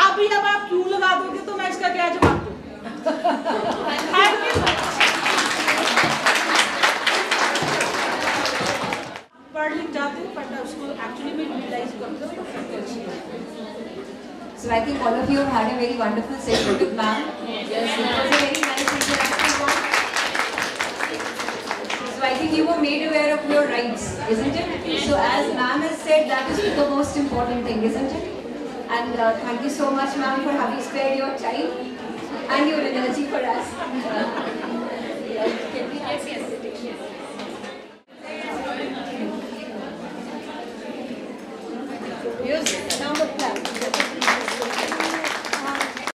S2: आप भी अब आप क्यों लगा दोगे तो मैं इसका क्या जवाब दूँ? पढ़ लिख जाते हो, बट उसको एक्चुअली में यूटिलाइज करते हो तो फिर अच्छी है।
S7: So I think all of you have had a very wonderful session with ma'am. Yes, it was a very nice I think you were made aware of your rights, isn't it? So as ma'am has said, that is the most important thing, isn't it? And thank you so much, ma'am, for having spared your time and your energy for us.
S6: Yes.